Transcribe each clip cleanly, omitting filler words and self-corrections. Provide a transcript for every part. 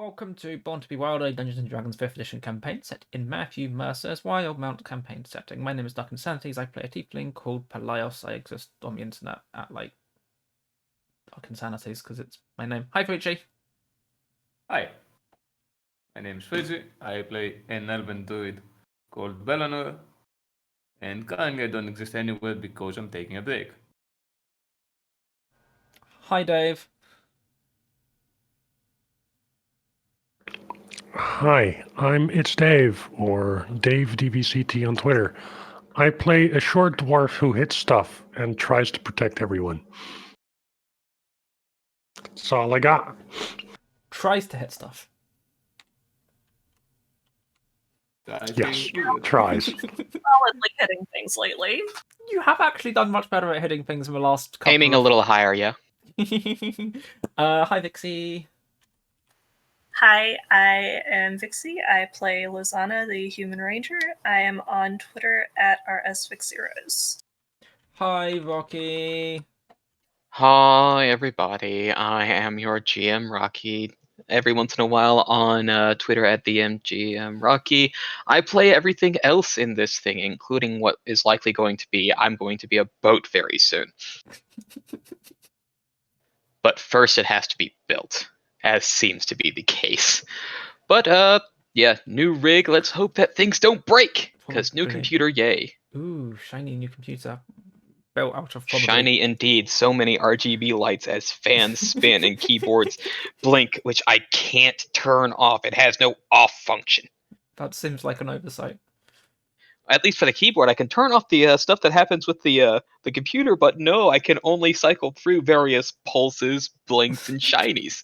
Welcome to Born to be Wilde, a Dungeons & Dragons 5th edition campaign set in Matthew Mercer's Wildemount campaign setting. My name is DarkInsanities. I play a tiefling called Pelaios. I exist on the internet at, DarkInsanities, because it's my name. Hi, Frici. Hi. My name is Frici. I play an elven druid called Belanor. And currently I don't exist anywhere because I'm taking a break. Hi, Dave. Hi, I'm itsDave, or Dave DVCT on Twitter. I play a short dwarf who hits stuff and tries to protect everyone. That's all I got. Tries to hit stuff. Yes, tries. Solidly hitting things lately. You have actually done much better at hitting things in the last couple Aiming a little higher, yeah. Hi, Vixie. Hi, I am Vixie. I play Lisana, the human ranger. I am on Twitter at VixieRose. Hi, Rocky. Hi, everybody. I am your GM, Rocky. Every once in a while on Twitter at DMGM Rocky. I play everything else in this thing, including what is likely going to be. I'm going to be a boat very soon. But first it has to be built, as seems to be the case. But, yeah, new rig. Let's hope that things don't break, because new computer, yay. Ooh, shiny new computer. Built out of probably... Shiny indeed. So many RGB lights as fans spin and keyboards blink, which I can't turn off. It has no off function. That seems like an oversight. At least for the keyboard, I can turn off the stuff that happens with the computer, but no, I can only cycle through various pulses, blinks, and shinies.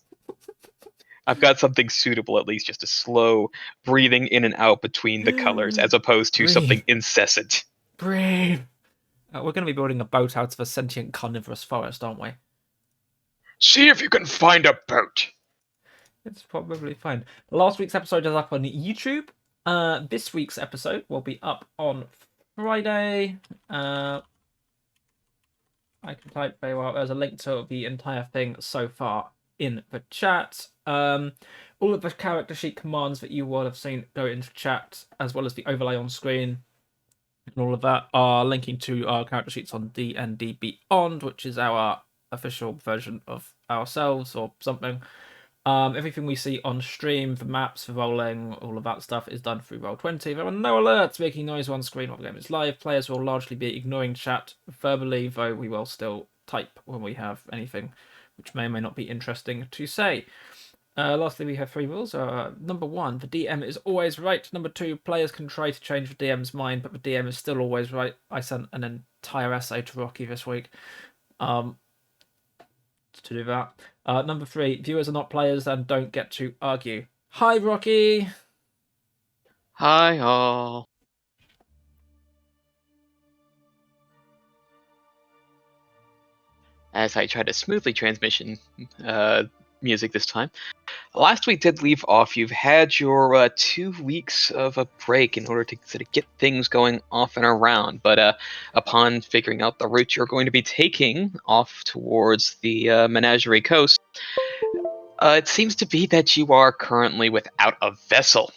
I've got something suitable, at least, just a slow breathing in and out between the colors, as opposed to something incessant. Breathe. We're going to be building a boat out of a sentient carnivorous forest, aren't we? See if you can find a boat. It's probably fine. Last week's episode is up on YouTube. This week's episode will be up on Friday. I can type very well. There's a link to the entire thing so far in the chat. All of the character sheet commands that you will have seen go into chat, as well as the overlay on screen. And all of that are linking to our character sheets on DnD Beyond, which is our official version of ourselves or something. Everything we see on stream, the maps, the rolling, all of that stuff is done through Roll20. There are no alerts making noise on screen while the game is live. Players will largely be ignoring chat verbally, though we will still type when we have anything which may or may not be interesting to say. Lastly, we have 3 rules. Number 1, the DM is always right. Number 2, players can try to change the DM's mind, but the DM is still always right. I sent an entire essay to Rocky this week to do that. Number 3, viewers are not players and don't get to argue. Hi, Rocky! Hi, all. As I try to smoothly transmission music this time. Last week did leave off. You've had your 2 weeks of a break in order to sort of get things going off and around. But upon figuring out the route you're going to be taking off towards the Menagerie Coast, it seems to be that you are currently without a vessel.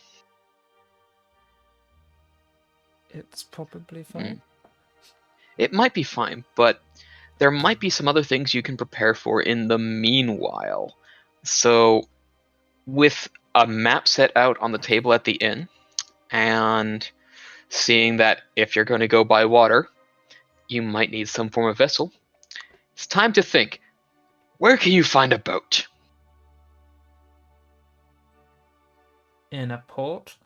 It's probably fine. It might be fine, but there might be some other things you can prepare for in the meanwhile. So, with a map set out on the table at the inn, and seeing that if you're going to go by water, you might need some form of vessel, it's time to think, where can you find a boat? In a port.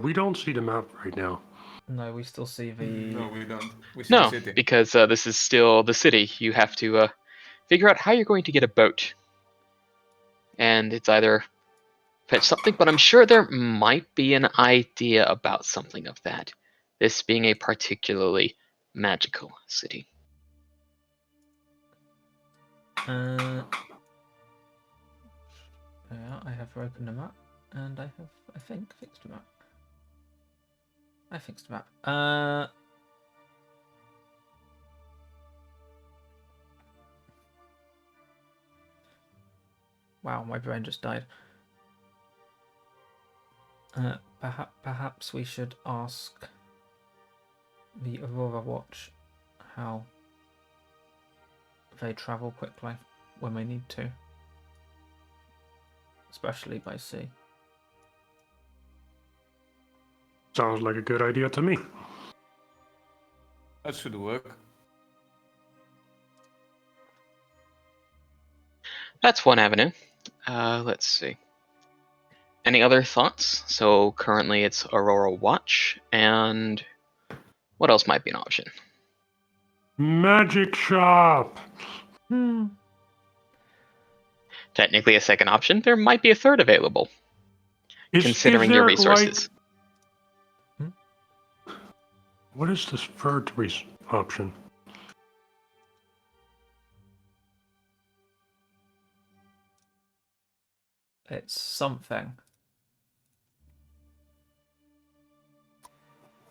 We don't see the map right now. No, we still see the... No, we don't. We see the No, city. because this is still the city. You have to figure out how you're going to get a boat. And it's either fetch something, but I'm sure there might be an idea about something of that. This being a particularly magical city. Yeah, I have opened a map, and I have, I think, fixed a map. I fixed a map. Wow, my brain just died. Perhaps we should ask the Aurora Watch how they travel quickly when they need to, especially by sea. Sounds like a good idea to me. That should work. That's one avenue. Let's see. Any other thoughts? So currently it's Aurora Watch, and what else might be an option? Magic shop. Technically a second option. There might be a third available, considering your there, resources. What is this third option? It's something.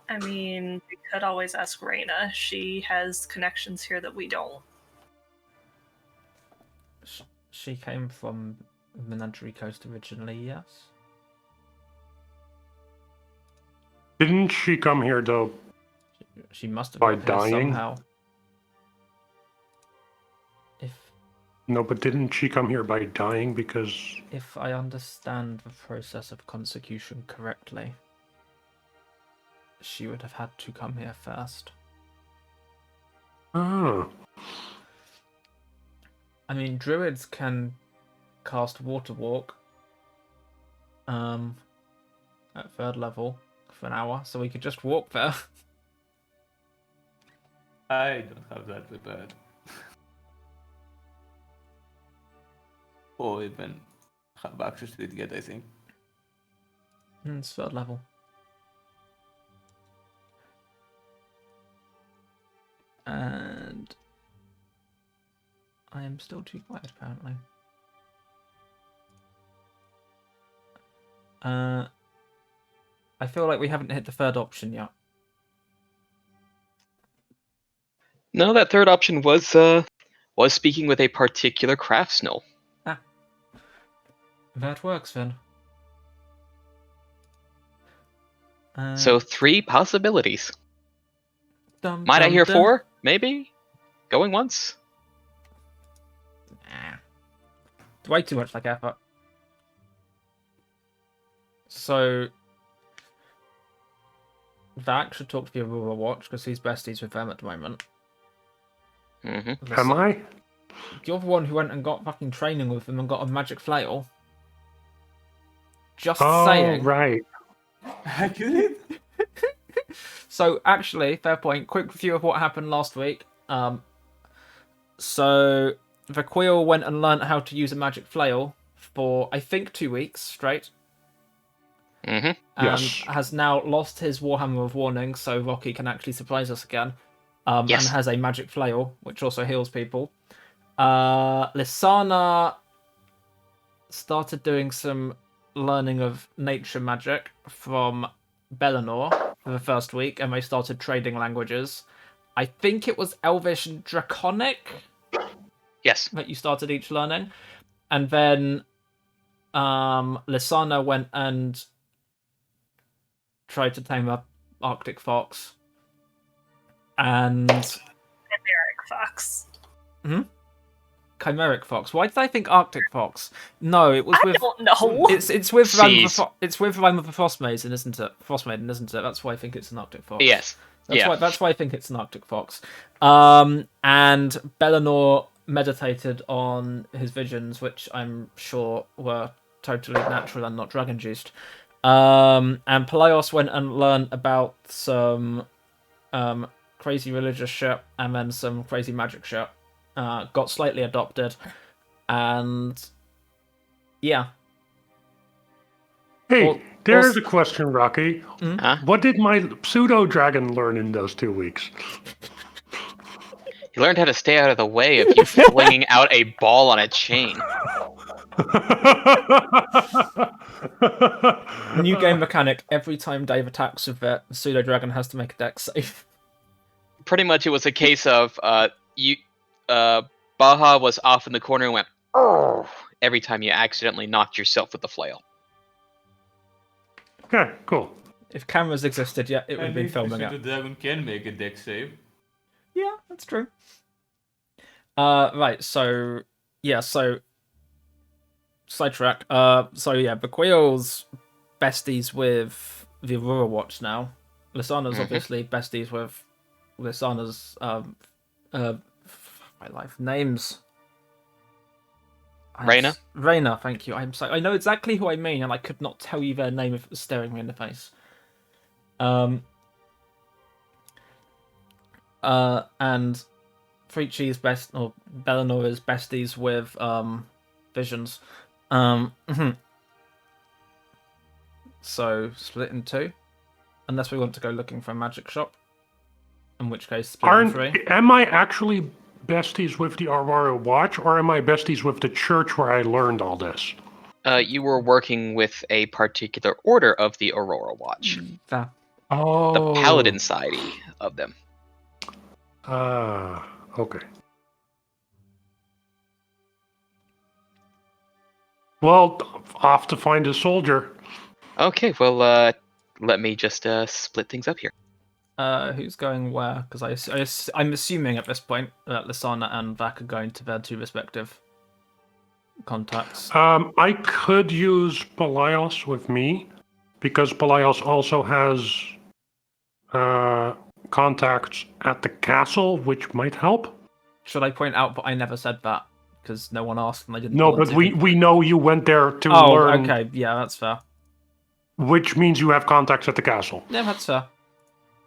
I mean, we could always ask Reyna. She has connections here that we don't. She came from Menagerie Coast originally, yes? Didn't she come here though? She must have By got here dying? somehow. No, but didn't she come here by dying because... If I understand the process of consecution correctly, she would have had to come here first. Oh. I mean, druids can cast Water Walk at 3rd level for an hour, so we could just walk there. I don't have that prepared. Or even have access to it yet, I think. It's 3rd level. And I am still too quiet, apparently. I feel like we haven't hit the 3rd option yet. No, that third option was speaking with a particular craftsmill. That works then. So 3 possibilities. Dum, Might I dum, hear dum. 4? Maybe? Going once? Nah. It's way too much like effort. So Vac should talk to the Aurora Watch because he's besties with them at the moment. Mm-hmm. Am I? You're the one who went and got fucking training with them and got a magic flail. Just saying. Right. I get it. So actually, fair point. Quick review of what happened last week. So Vakhuil went and learnt how to use a magic flail for I think 2 weeks straight. Mm-hmm. And Yes. has now lost his Warhammer of Warning, so Rocky can actually surprise us again. Yes. And has a magic flail, which also heals people. Lisana started doing some learning of nature magic from Belinore for the first week, and they started trading languages. I think it was Elvish and Draconic Yes. that you started each learning. And then Lisana went and tried to tame a Arctic fox. And Chimeric fox. Chimeric fox. Why did I think Arctic fox? No, it was I with don't know. it's with Rime of the Seas. it's with Rime of the Frostmaiden, isn't it? Frostmaiden, isn't it? That's why I think it's an Arctic fox. Yes. That's why I think it's an Arctic fox. And Belanor meditated on his visions, which I'm sure were totally natural and not drug induced. And Pelaios went and learned about some crazy religious shit and then some crazy magic shit. Got slightly adopted, and yeah. Hey, Well, there's a question, Rocky. Huh? What did my pseudo-dragon learn in those 2 weeks? He learned how to stay out of the way of you flinging out a ball on a chain. New game mechanic: every time Dave attacks with it, the pseudo dragon has to make a dex save. Pretty much it was a case of Baha was off in the corner and went, "Oh," every time you accidentally knocked yourself with the flail. Okay, cool. If cameras existed, yeah, it would have been filming The it. dragon can make a dex save. Yeah, that's true. Right, so sidetrack. Vakhuil's besties with the Aurora Watch now. Lisana's obviously besties with Lisana's my life names. Reyna? Reyna, thank you. I'm sorry. I know exactly who I mean, and I could not tell you their name if it was staring me in the face. And Frici's Belanor is besties with Visions. So split in two, unless we want to go looking for a magic shop. In which case, split in three. Am I actually besties with the Aurora Watch, or am I besties with the church where I learned all this? You were working with a particular order of the Aurora Watch. The paladin society of them. Okay. Well, off to find a soldier. Okay, well, let me just split things up here. Who's going where? Because I'm assuming at this point that Lisana and Vak are going to their two respective contacts. I could use Pelaios with me, because Pelaios also has contacts at the castle, which might help. Should I point out that I never said that? Because no one asked and I didn't. No, but we know you went there to learn. Okay, yeah, that's fair. Which means you have contacts at the castle. Yeah, that's fair.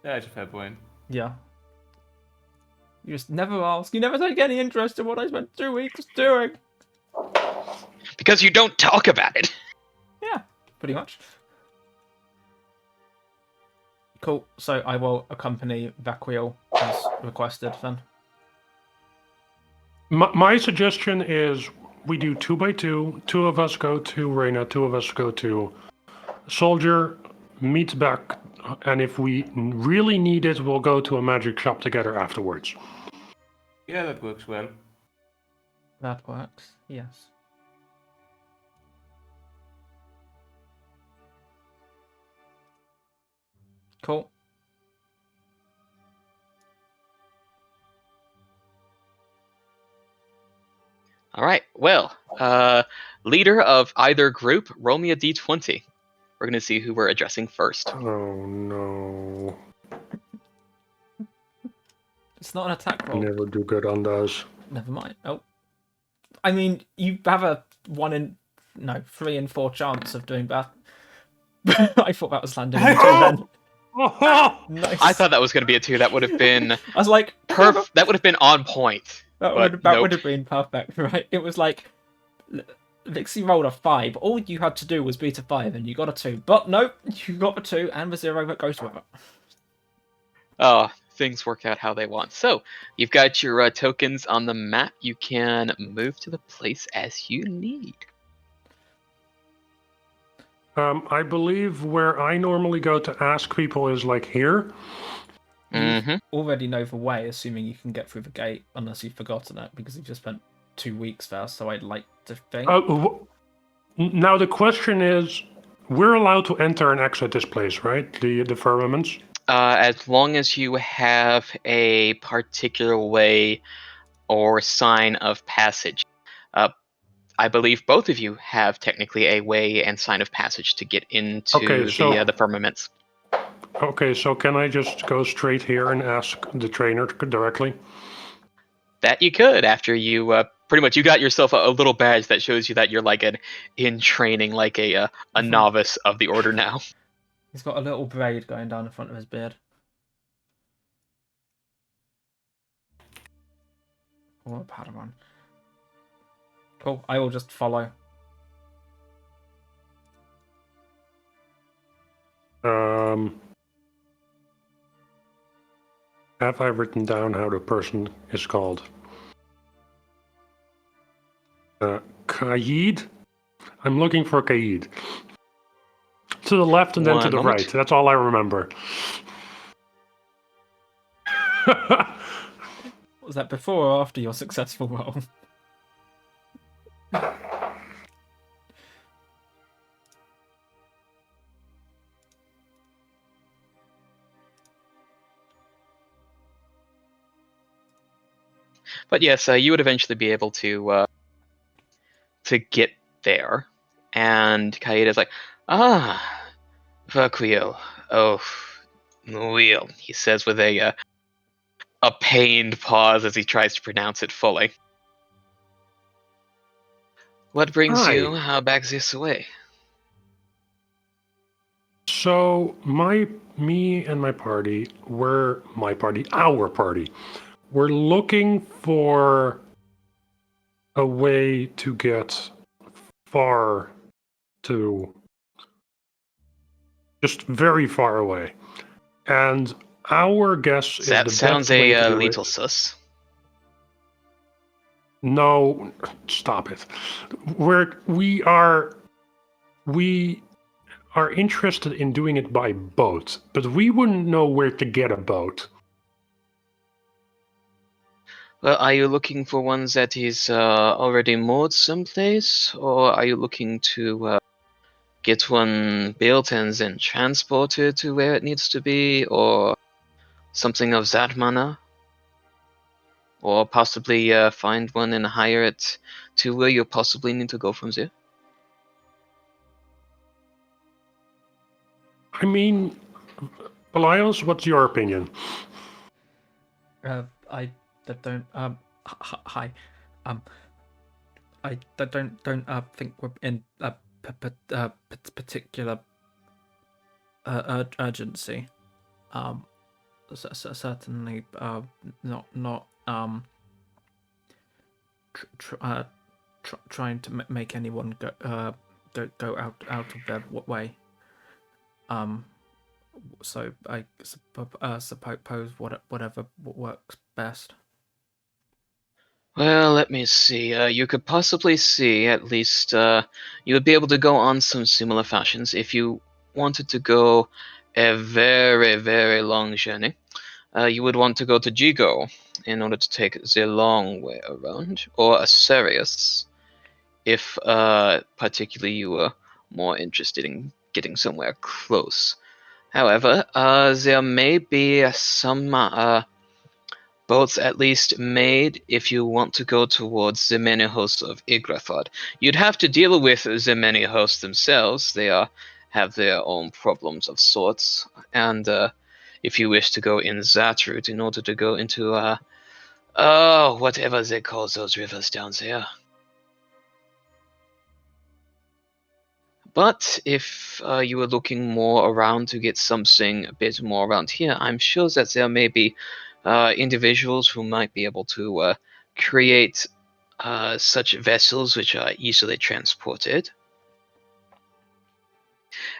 That's a fair point. Yeah. You just never ask. You never take any interest in what I spent 2 weeks doing. Because you don't talk about it. Yeah, pretty much. Cool. So I will accompany Vakhuil as requested then. My suggestion is we do 2 by 2. 2 of us go to Reyna, 2 of us go to Soldier, meet back, and if we really need it, we'll go to a magic shop together afterwards. Yeah, that works well. That works, yes. Cool. All right. Well, leader of either group, roll me a d20. We're going to see who we're addressing first. Oh no. It's not an attack roll. I never do good on those. Never mind. Oh. I mean, you have a 3 in 4 chance of doing that. I thought that was landing on the 2 then. Nice. I thought that was going to be a 2. That would have been I was like, that would have been on point. That would have been perfect, right? It was like Vixie rolled a 5. All you had to do was beat a 5 and you got a 2. But nope, you got a 2 and the 0 that goes with it. Oh, things work out how they want. So, you've got your tokens on the map. You can move to the place as you need. I believe where I normally go to ask people is like here. Mm-hmm. Already know the way, assuming you can get through the gate, unless you've forgotten it, because you've just spent 2 weeks there, so I'd like to think. Now the question is, we're allowed to enter and exit this place, right? The firmaments? As long as you have a particular way or sign of passage. I believe both of you have technically a way and sign of passage to get into the firmaments. Okay, so can I just go straight here and ask the trainer directly? That you could, after you pretty much you got yourself a little badge that shows you that you're like in training, like a novice of the order now. He's got a little braid going down the front of his beard. Or a Padawan. Cool, I will just follow. Have I written down how the person is called? Kaid? I'm looking for Kaid. To the left and then to the right. That's all I remember. Was that before or after your successful roll? But yes, you would eventually be able to get there. And Kaeda's like, Vakhuil. Oh, Wheel, he says with a pained pause as he tries to pronounce it fully. What brings Hi. you back this way? So me and my party, our party, we're looking for a way to get far to just very far away. And our guess is That the sounds best way to a do little it. sus. No, stop it. We are interested in doing it by boat, but we wouldn't know where to get a boat. Well, are you looking for one that is already moored someplace, or are you looking to get one built and then transported to where it needs to be, or something of that manner? Or possibly find one and hire it to where you possibly need to go from there? I mean, Pelaios, what's your opinion? I don't hi I don't think we're in a particular urgency. Certainly not trying to make anyone go out of their way. So I suppose whatever works best. Well, let me see. You could possibly see, at least, you would be able to go on some similar fashions if you wanted to go a very, very long journey. You would want to go to Jigo in order to take the long way around, or Asarius, if particularly you were more interested in getting somewhere close. However, there may be some boats at least made if you want to go towards the many hosts of Yggdrathod. You'd have to deal with the many hosts themselves. They have their own problems of sorts, and if you wish to go in that route in order to go into whatever they call those rivers down there. But if you were looking more around to get something a bit more around here, I'm sure that there may be individuals who might be able to create such vessels which are easily transported.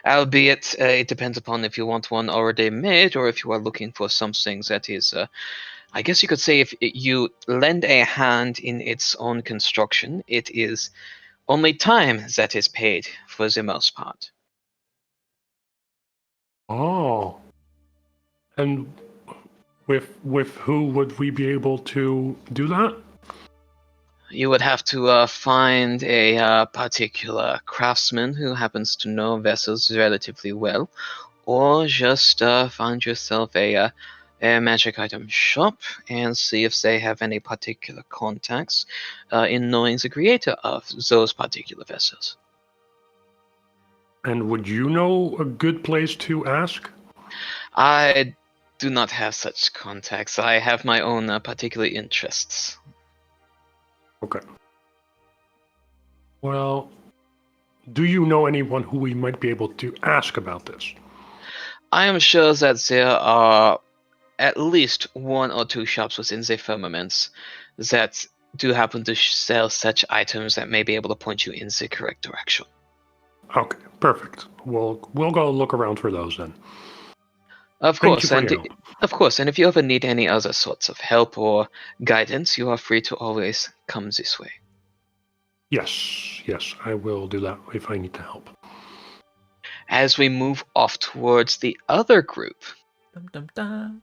Albeit, it depends upon if you want one already made or if you are looking for something that is, I guess you could say, if you lend a hand in its own construction, it is only time that is paid for the most part. Oh. And with who would we be able to do that? You would have to find a particular craftsman who happens to know vessels relatively well, or just find yourself a magic item shop and see if they have any particular contacts in knowing the creator of those particular vessels. And would you know a good place to ask? I do not have such contacts. I have my own particular interests. Okay. Well, do you know anyone who we might be able to ask about this? I am sure that there are at least one or two shops within the firmaments that do happen to sell such items that may be able to point you in the correct direction. Okay, perfect. We'll go look around for those then. Of Thank course, you for and your help. of course, and if you ever need any other sorts of help or guidance, you are free to always come this way. Yes, I will do that if I need to help. As we move off towards the other group, Dum dum dum.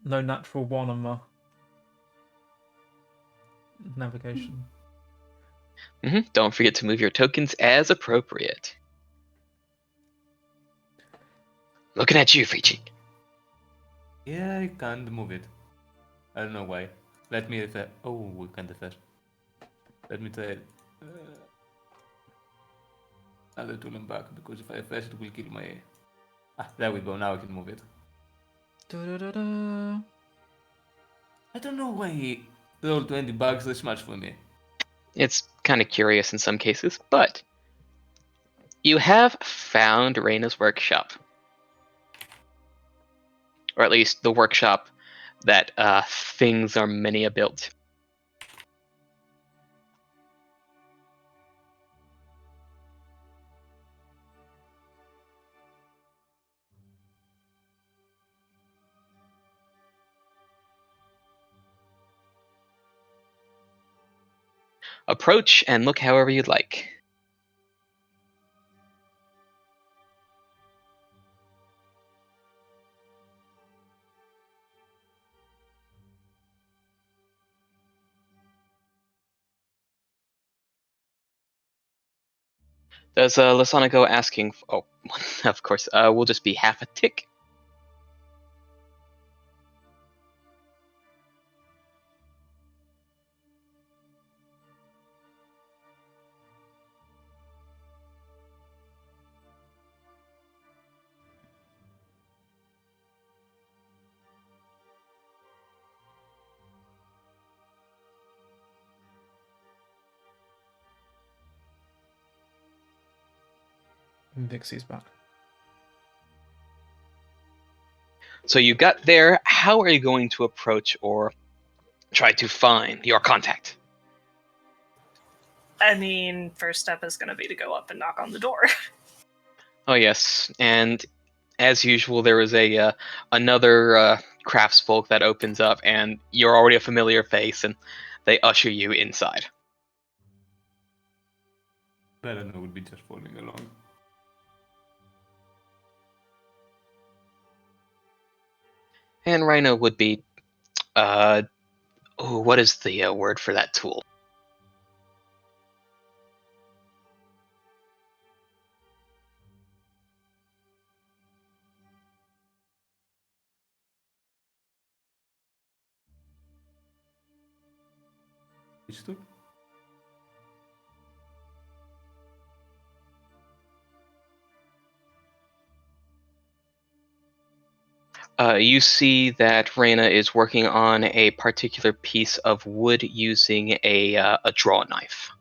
No natural one on my navigation. don't forget to move your tokens as appropriate. Looking at you, Frici. Yeah, I can't move it. I don't know why. Let me refer. Oh, we can't refer. Let me try other tool and back, because if I refresh it will kill my... Ah, there we go, now I can move it. Da-da-da-da. I don't know why roll 20 bucks this much for me. It's kind of curious in some cases, but you have found Reyna's workshop. Or at least the workshop that things are many built. Approach and look however you'd like. Does Lisana go asking? Oh, of course. Will just be half a tick. Vixie's back. So you got there. How are you going to approach or try to find your contact? I mean, first step is going to be to go up and knock on the door. Oh yes, and as usual, there is a another craftsfolk that opens up, and you're already a familiar face, and they usher you inside. Belanor would be just following along. And Rhino would be, what is the word for that tool? Which tool? You see that Reyna is working on a particular piece of wood using a draw knife,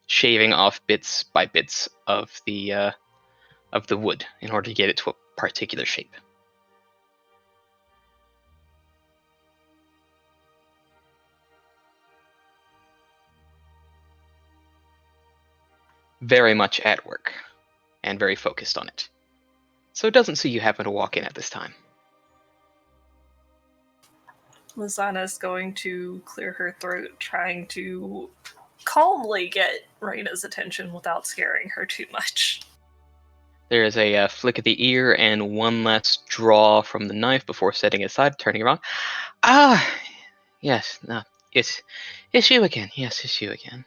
shaving off bits by bits of the wood in order to get it to a particular shape. Very much at work, and very focused on it. So it doesn't see you happen to walk in at this time. Lisana's going to clear her throat, trying to calmly get Reyna's attention without scaring her too much. There is a flick of the ear and one last draw from the knife before setting it aside, turning around. Ah, yes, no, it's you again. Yes, it's you again.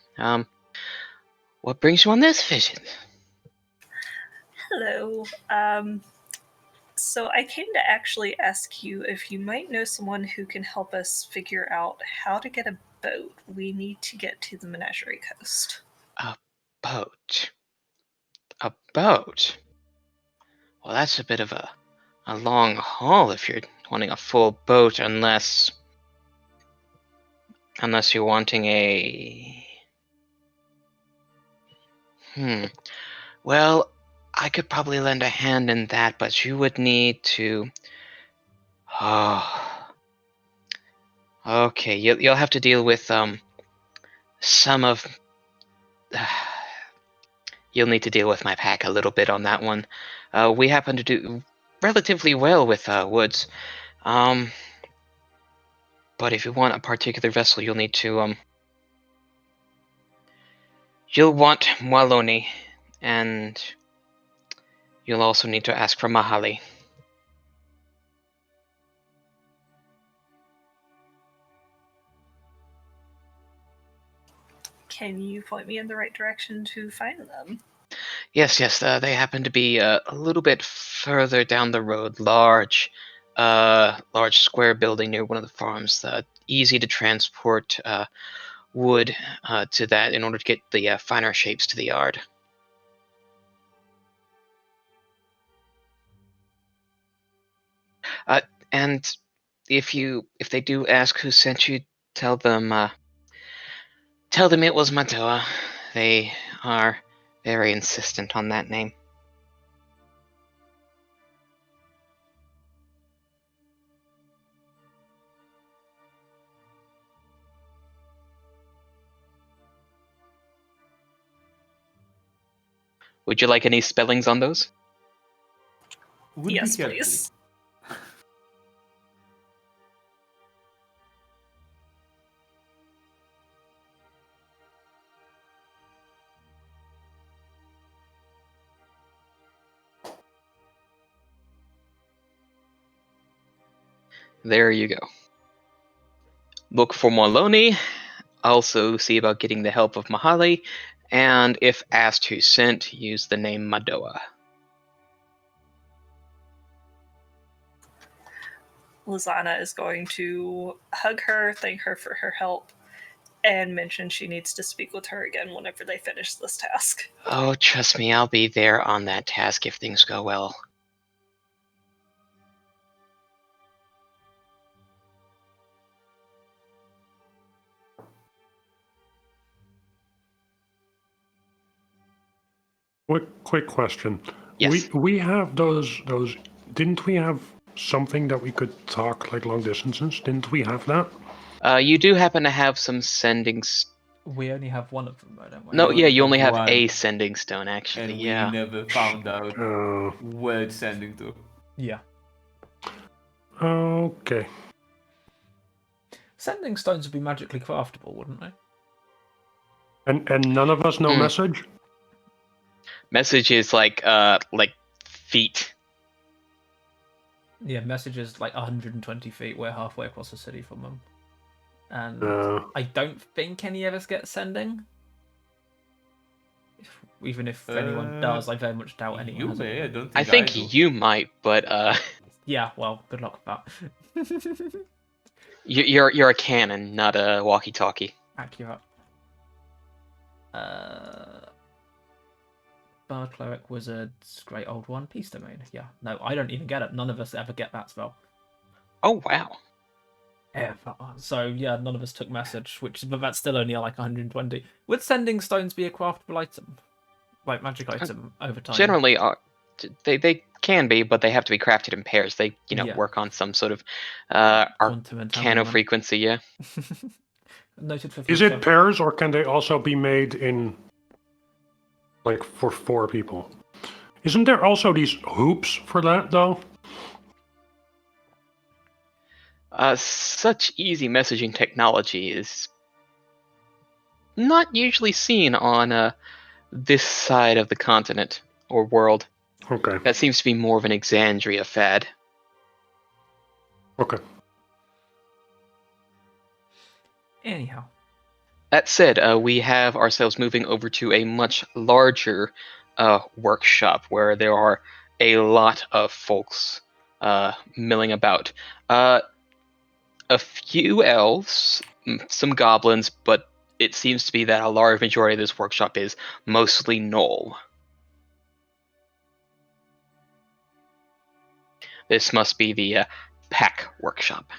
What brings you on this visit? Hello. So I came to actually ask you if you might know someone who can help us figure out how to get a boat. We need to get to the Menagerie Coast. A boat. A boat? Well, that's a bit of a long haul if you're wanting a full boat, unless you're wanting a... Well, I could probably lend a hand in that, but you would need to... Oh... Okay, you'll have to deal with, some of... You'll need to deal with my pack a little bit on that one. We happen to do relatively well with, woods. But if you want a particular vessel, you'll need to, you'll want Mwaloni, and you'll also need to ask for Mahali. Can you point me in the right direction to find them? Yes, yes, they happen to be a little bit further down the road. Large square building near one of the farms. Easy to transport wood to that in order to get the finer shapes to the yard. And if they do ask who sent you, tell them it was Madoa. They are very insistent on that name. Would you like any spellings on those? Would Yes, be helpful. please. There you go. Look for Moloni. Also see about getting the help of Mahali. And if asked who sent, use the name Madoa. Lisana is going to hug her, thank her for her help, and mention she needs to speak with her again whenever they finish this task. Oh, trust me, I'll be there on that task if things go well. Quick question. Yes. We have those. Didn't we have something that we could talk like long distances? Didn't we have that? You do happen to have some sending. We only have one of them, though, don't we? No, We yeah, you only have one, a sending stone, actually. and Yeah. we never found out Uh, where it's sending to. Yeah. okay. Sending stones would be magically craftable, wouldn't they? And none of us know Hmm. message. Message is like feet. Yeah, message is like 120 feet. We're halfway across the city from them. And I don't think any of us get sending. Even if anyone does, I very much doubt anyone You has may, I it. don't think I think do. you might, but Yeah, well, good luck with that. you're a cannon, not a walkie-talkie. Accurate. Bard, cleric, wizards, great old one, peace domain. Yeah, no, I don't even get it. None of us ever get that spell. Oh wow. Ever. So yeah, none of us took message, but that's still only like 120. Would sending stones be a craftable item, like magic item over time? Generally, they can be, but they have to be crafted in pairs. They Yeah. work on some sort of Quantum arcano entanglement. frequency. Yeah. Noted for Is future. it pairs or can they also be made in like for 4 people? Isn't there also these hoops for that though? Such easy messaging technology is not usually seen on this side of the continent or world. Okay. That seems to be more of an Exandria fad. Okay. Anyhow, That said, we have ourselves moving over to a much larger workshop where there are a lot of folks milling about. A few elves, some goblins, but it seems to be that a large majority of this workshop is mostly Gnoll. This must be the pack workshop.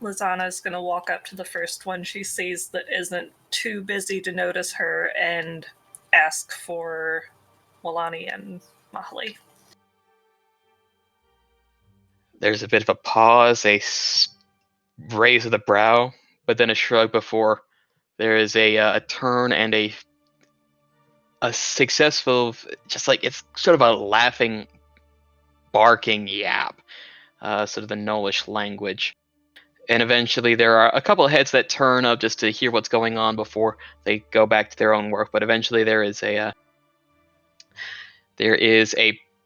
Lisana's going to walk up to the first one she sees that isn't too busy to notice her and ask for Walani and Mahali. There's a bit of a pause, raise of the brow, but then a shrug before there is a turn and a successful, just like it's sort of a laughing, barking yap, sort of the Gnollish language. And eventually there are a couple of heads that turn up just to hear what's going on before they go back to their own work. But eventually there is a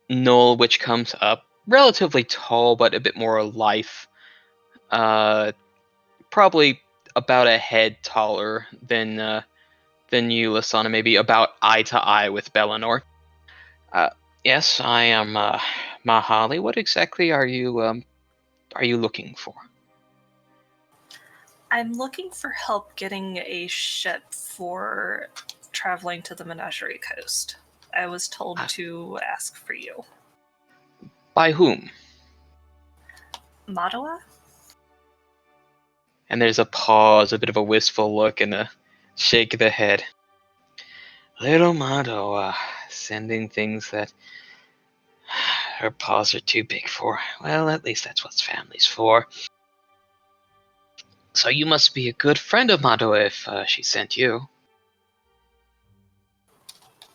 Gnoll which comes up, relatively tall but a bit more lithe, probably about a head taller than you, Lisana, maybe about eye to eye with Belinore. Yes, I am Mahali. What exactly are you looking for? I'm looking for help getting a ship for traveling to the Menagerie Coast. I was told to ask for you. By whom? Madawa? And there's a pause, a bit of a wistful look, and a shake of the head. Little Madawa, sending things that her paws are too big for. Well, at least that's what family's for. So you must be a good friend of Madawa if she sent you.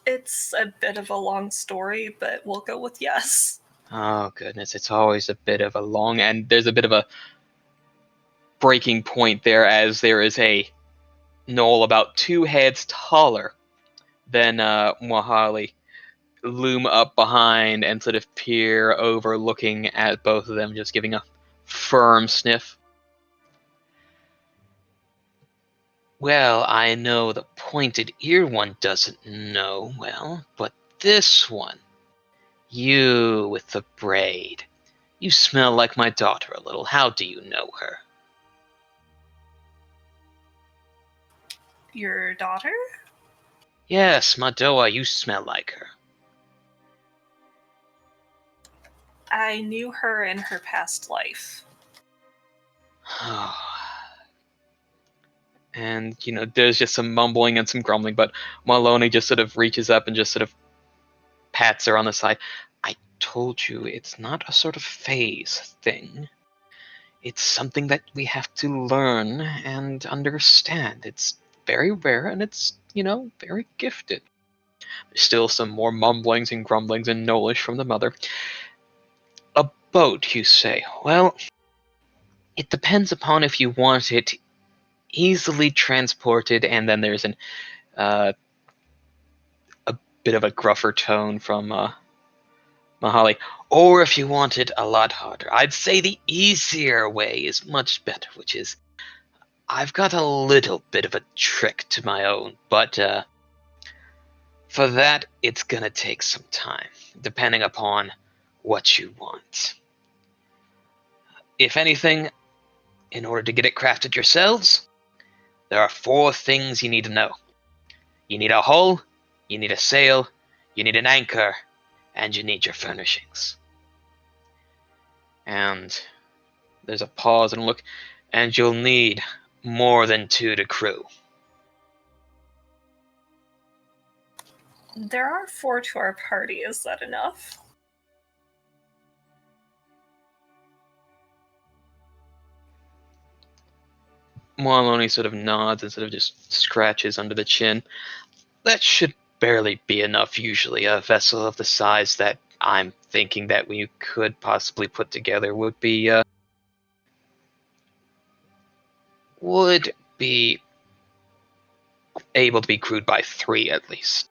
It's a bit of a long story, but we'll go with yes. Oh, goodness, it's always a bit of a long, and there's a bit of a breaking point there, as there is a knoll about 2 heads taller than Mohali loom up behind and sort of peer over, looking at both of them, just giving a firm sniff. Well, I know the pointed ear one doesn't know well, but this one, you with the braid, you smell like my daughter a little. How do you know her? Your daughter? Yes, Madoa, you smell like her. I knew her in her past life. And, there's just some mumbling and some grumbling, but Maloney just sort of reaches up and just sort of pats her on the side. I told you, it's not a sort of phase thing. It's something that we have to learn and understand. It's very rare, and it's, very gifted. There's still some more mumblings and grumblings and knowledge from the mother. A boat, you say? Well, it depends upon if you want it easily transported, and then there's a bit of a gruffer tone from Mahali, or if you want it a lot harder. I'd say the easier way is much better, which is I've got a little bit of a trick to my own, but for that it's gonna take some time, depending upon what you want. If anything, in order to get it crafted yourselves, there are 4 things you need to know. You need a hull, you need a sail, you need an anchor, and you need your furnishings. And there's a pause and a look, and you'll need more than 2 to crew. There are 4 to our party. Is that enough? Maloney sort of nods and sort of just scratches under the chin. That should barely be enough, usually. A vessel of the size that I'm thinking that we could possibly put together would be able to be crewed by 3 at least.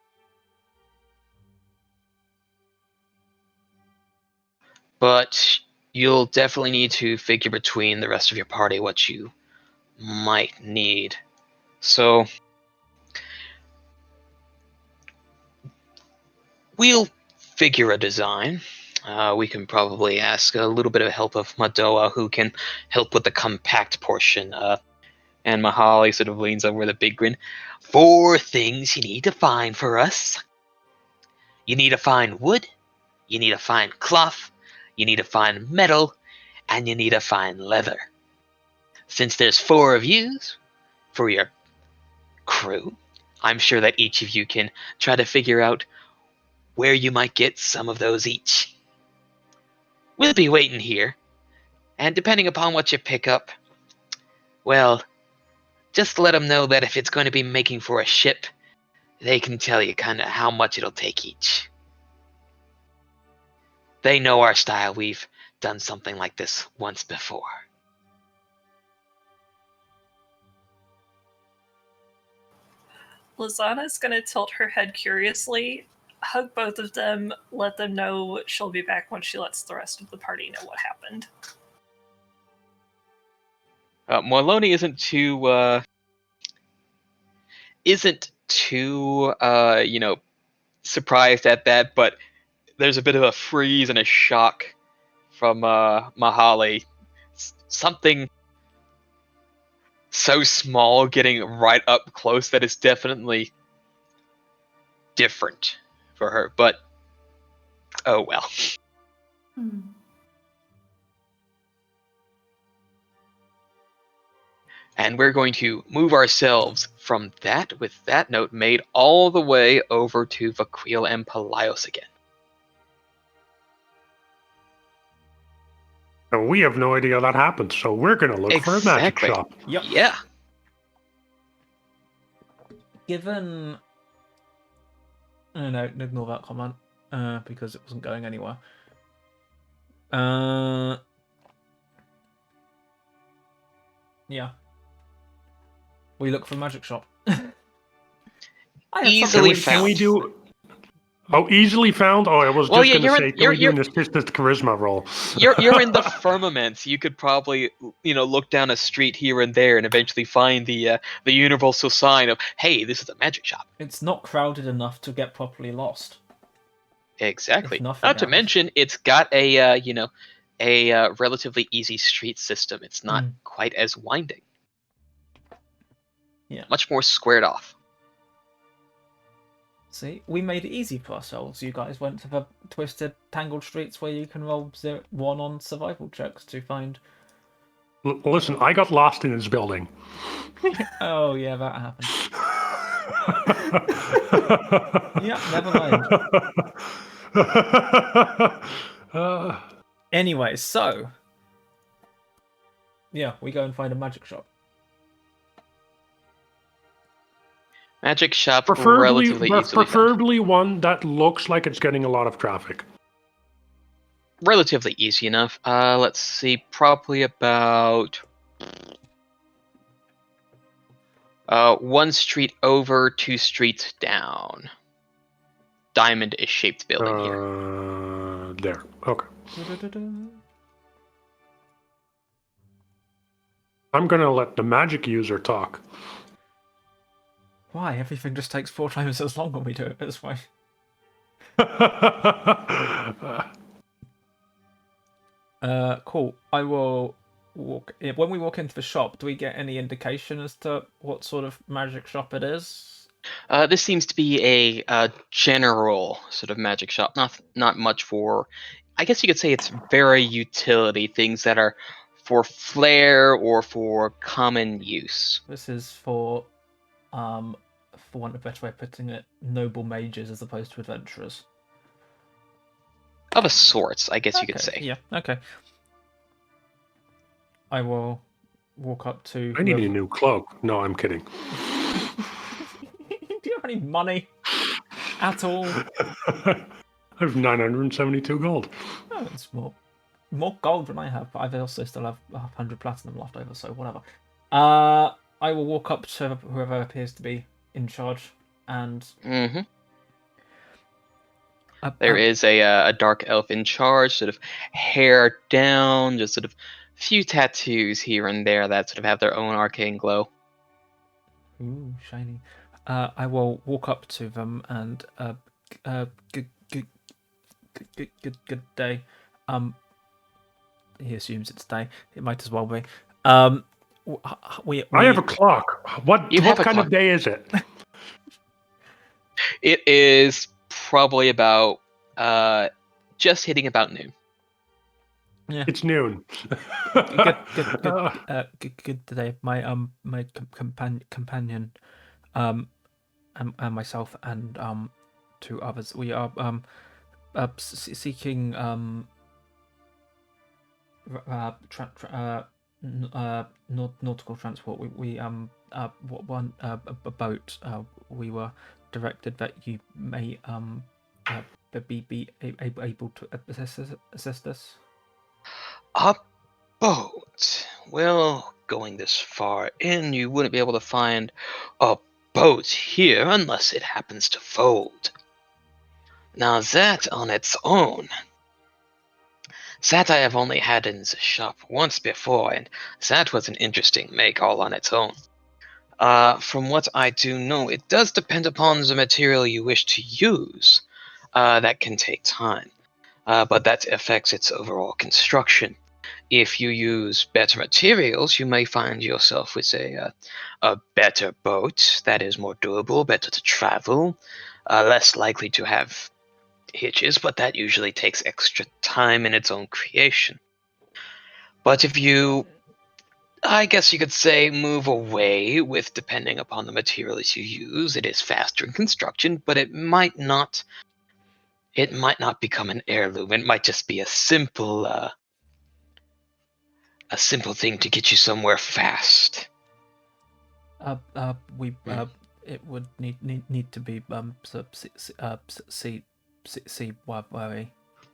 But you'll definitely need to figure between the rest of your party what you might need. So we'll figure a design. We can probably ask a little bit of help of Madoa, who can help with the compact portion. And Mahali sort of leans over with a big grin. 4 things you need to find for us. You need to find wood, you need to find cloth, you need to find metal, and you need to find leather. Since there's 4 of you for your crew, I'm sure that each of you can try to figure out where you might get some of those each. We'll be waiting here, and depending upon what you pick up, well, just let them know that if it's going to be making for a ship, they can tell you kind of how much it'll take each. They know our style. We've done something like this once before. Lisana's going to tilt her head curiously, hug both of them, let them know she'll be back when she lets the rest of the party know what happened. Morloni isn't too surprised at that, but there's a bit of a freeze and a shock from Mahali. Something so small getting right up close that it's definitely different for her, but oh well. And we're going to move ourselves from that, with that note made, all the way over to Vakhuil and Pelaios again. And we have no idea that happened, so we're going to look for a magic Exactly. shop. Yep. Yeah. Given... No, ignore that comment, because it wasn't going anywhere. Yeah. We look for a magic shop. Easily Can we found. do... Oh, easily found? Oh, I was Well, just yeah, going to say, can we do you're- an assisted charisma roll? You're in the firmaments. You could probably, look down a street here and there and eventually find the universal sign of, hey, this is a magic shop. It's not crowded enough to get properly lost. Exactly. If nothing Not to else. mention, it's got a relatively easy street system. It's not quite as winding. Yeah. Much more squared off. See, we made it easy for ourselves. You guys went to the twisted, tangled streets where you can roll 1 on survival checks to find... Listen, I got lost in this building. Oh, yeah, that happened. Yeah, never mind. Anyway, so... Yeah, we go and find a magic shop. Magic shop relatively easily found. Preferably one that looks like it's getting a lot of traffic. Relatively easy enough. Let's see, probably about 1 street over, 2 streets down. Diamond-ish shaped building here. There. Okay. I'm gonna let the magic user talk. Why? Everything just takes 4 times as long when we do it this way. Cool. I will walk... When we walk into the shop, do we get any indication as to what sort of magic shop it is? This seems to be a general sort of magic shop. Not much for... I guess you could say it's very utility, things that are for flair or for common use. This is for want of a better way of putting it, noble mages as opposed to adventurers. Of a sort, I guess you could say. Yeah, okay. I will walk up to... I need a new cloak. No, I'm kidding. Do you have any money at all? I have 972 gold. Oh, it's more gold than I have, but I also still have 100 platinum left over, so whatever. I will walk up to whoever appears to be in charge, and... There is a dark elf in charge, sort of hair down, just sort of few tattoos here and there that sort of have their own arcane glow. Ooh, shiny. I will walk up to them and good day. He assumes it's day. It might as well be. I have a clock. What kind of day is it? It is probably about just hitting about noon. Yeah. It's noon. Good day. My companion and myself and 2 others. We are seeking nautical transport. We want a boat. We were directed that you may be able to assist us. A boat? Well, going this far in, you wouldn't be able to find a boat here unless it happens to fold. Now that on its own That I have only had in the shop once before, and that was an interesting make all on its own. From what I do know, it does depend upon the material you wish to use. That can take time, but that affects its overall construction. If you use better materials, you may find yourself with a better boat that is more durable, better to travel, less likely to have hitches, but that usually takes extra time in its own creation. But if you, I guess you could say, move away with depending upon the materials you use, it is faster in construction, but it might not become an heirloom. It might just be a simple thing to get you somewhere fast. It would need to be seaworthy.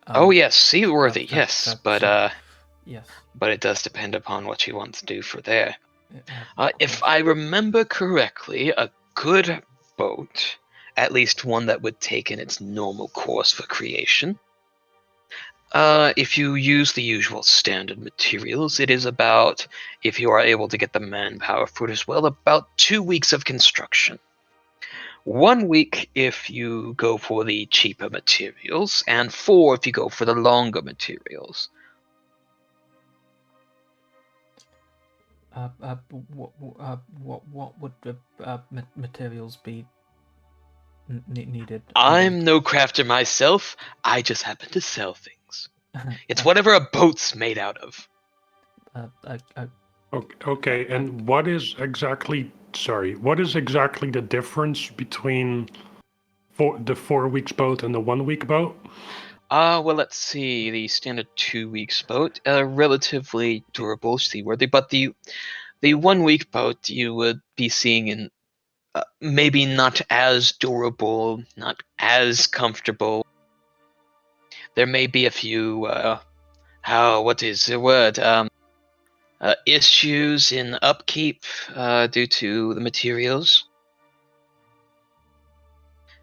Oh yes, seaworthy, yes, but yes. But it does depend upon what you want to do for there. If I remember correctly, a good boat, at least one that would take in its normal course for creation, if you use the usual standard materials, it is about, if you are able to get the manpower for it as well, about 2 weeks of construction. 1 week if you go for the cheaper materials, and 4 if you go for the longer materials. What would the materials be needed? I'm no crafter myself. I just happen to sell things. It's whatever a boat's made out of. Okay, and what is exactly the difference between the 4 weeks boat and the 1 week boat? Well, let's see. The standard 2 weeks boat, relatively durable, seaworthy, but the 1 week boat you would be seeing in maybe not as durable, not as comfortable. There may be a few what is the word? Issues in upkeep due to the materials.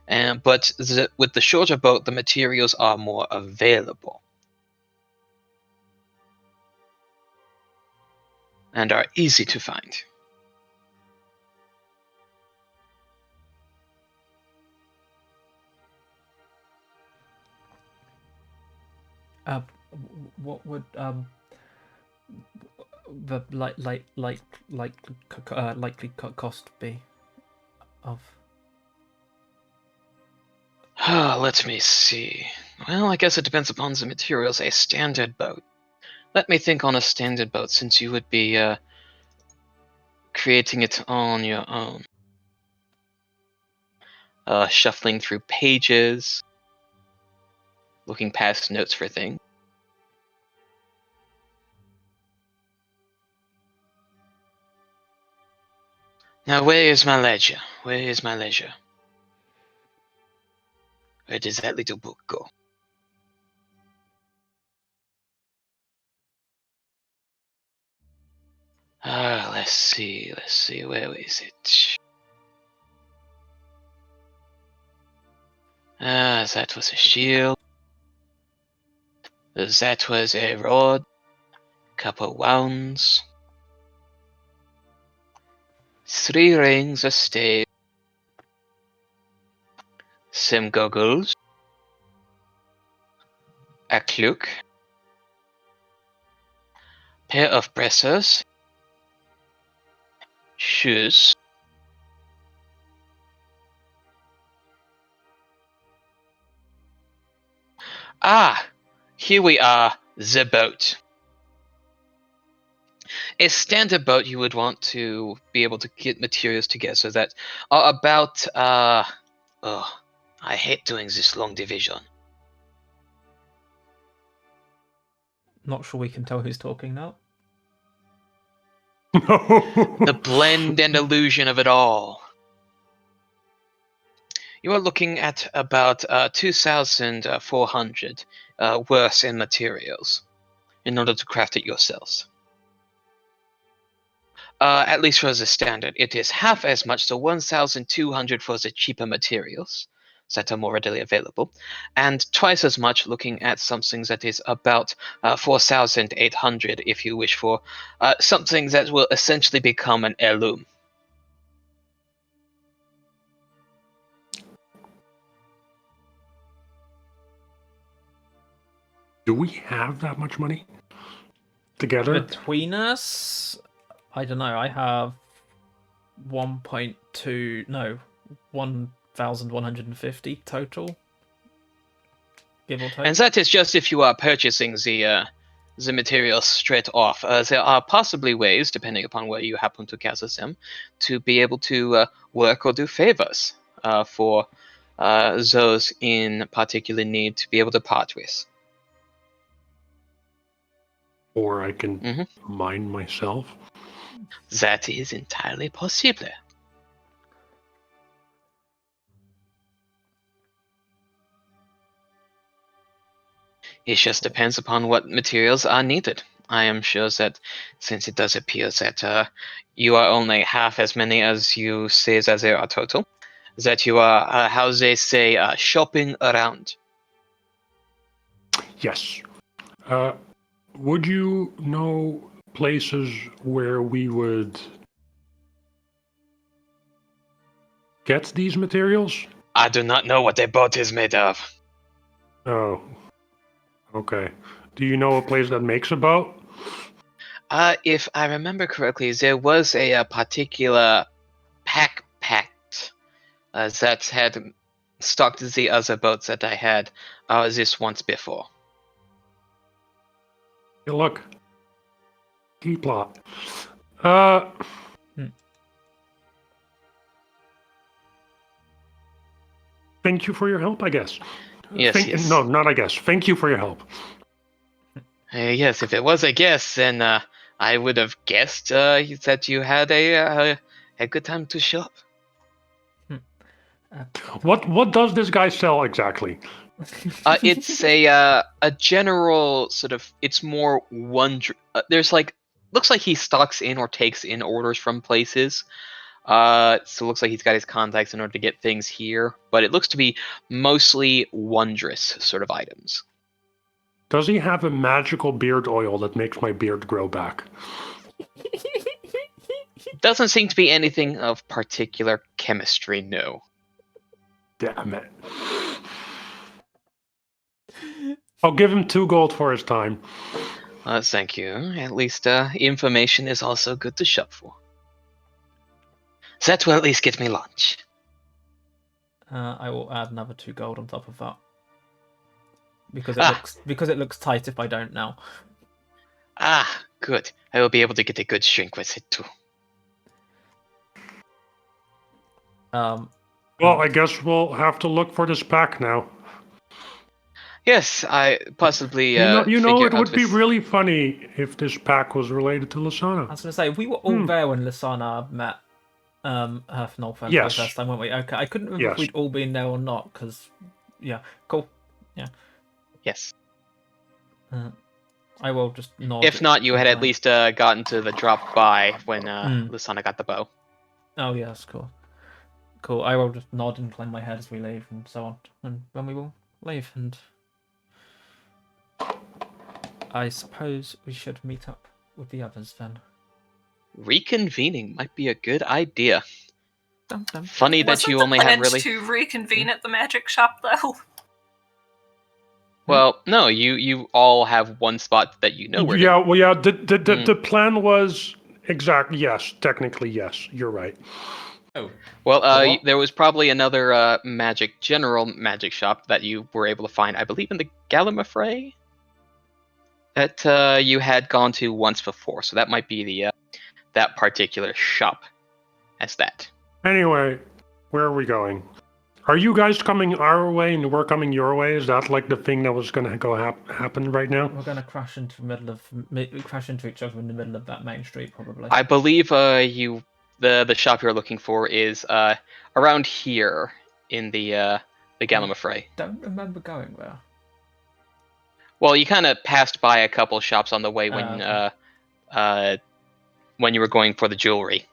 But with the shorter boat, the materials are more available and are easy to find. What would the likely cost be of? Let me see. Well, I guess it depends upon the materials. A standard boat. Let me think on a standard boat, since you would be creating it on your own. Shuffling through pages, looking past notes for things. Now, where is my ledger? Where is my ledger? Where does that little book go? Let's see, where is it? That was a shield. That was a rod. Couple wounds. 3 rings, a stave. Some goggles. A cloak. Pair of brassers. Shoes. Here we are, the boat. A standard boat, you would want to be able to get materials together that are about, I hate doing this long division. Not sure we can tell who's talking now. No. The blend and illusion of it all. You are looking at about 2,400 worth in materials in order to craft it yourselves. At least for the standard, it is half as much, so 1,200 for the cheaper materials. that are more readily available, and twice as much looking at something that is about 4,800 if you wish for something that will essentially become an heirloom. Do we have that much money together? Between us, I don't know. I have 1,150 total, give or take. And that is just if you are purchasing the materials straight off. There are possibly ways, depending upon where you happen to gather them, to be able to work or do favors for those in particular need to be able to part with. Or I can Mhm. mine myself? That is entirely possible. It just depends upon what materials are needed. I am sure that since it does appear that you are only half as many as you say that there are total, that you are, how they say, shopping around. Yes. Would you know places where we would get these materials? I do not know what a boat is made of. Oh. Okay. Do you know a place that makes a boat? If I remember correctly, there was a particular pact that had stocked the other boats that I had this once before. Hey, look. Key plot. Thank you for your help, I guess. Yes, yes. No, not I guess. Thank you for your help. Yes, if it was a guess, then I would have guessed that you had a good time to shop. What does this guy sell exactly? It's a general sort of. It's more one. There's looks like he stocks in or takes in orders from places. So it looks like he's got his contacts in order to get things here, but it looks to be mostly wondrous sort of items. Does he have a magical beard oil that makes my beard grow back? Doesn't seem to be anything of particular chemistry, no. Damn it. I'll give him 2 gold for his time. Thank you. At least information is also good to shop for. That will at least get me lunch. I will add another 2 gold on top of that. Because it looks tight if I don't now. Ah, good. I will be able to get a good shrink with it too. Well, I guess we'll have to look for this pack now. Yes, I possibly. You know, figure it out would be with- really funny if this pack was related to I Lisana. was going to say, we were all there when Lisana met her Northern for the Yes. first time, weren't we? Okay, I couldn't remember if Yes. we'd all been there or not, because, yeah, cool. Yes. I will just nod. If not, you had at Okay. least gotten to the drop by when Lisana got the bow. Oh, yes, cool. Cool, I will just nod and incline my head as we leave and so on. And when we will leave, and I suppose we should meet up with the others then. Reconvening might be a good idea. Dum, dum. Funny that Wasn't you the only have plan really. to reconvene at the magic shop, though? Well, no, you all have one spot that you know where. Yeah, well, yeah. The plan was exactly yes. Technically, yes. You're right. Oh, Well, What? there was probably another general magic shop that you were able to find, I believe, in the Gallifrey that you had gone to once before. So that might be the that particular shop as that. Anyway, where are we going? Are you guys coming our way and we're coming your way? Is that like the thing that was going to go happen right now? We're going to crash into each other in the middle of that main street, probably. I believe the shop you're looking for is around here in the Gallifrey. Don't remember going there. Well, you kind of passed by a couple shops on the way when you were going for the jewelry.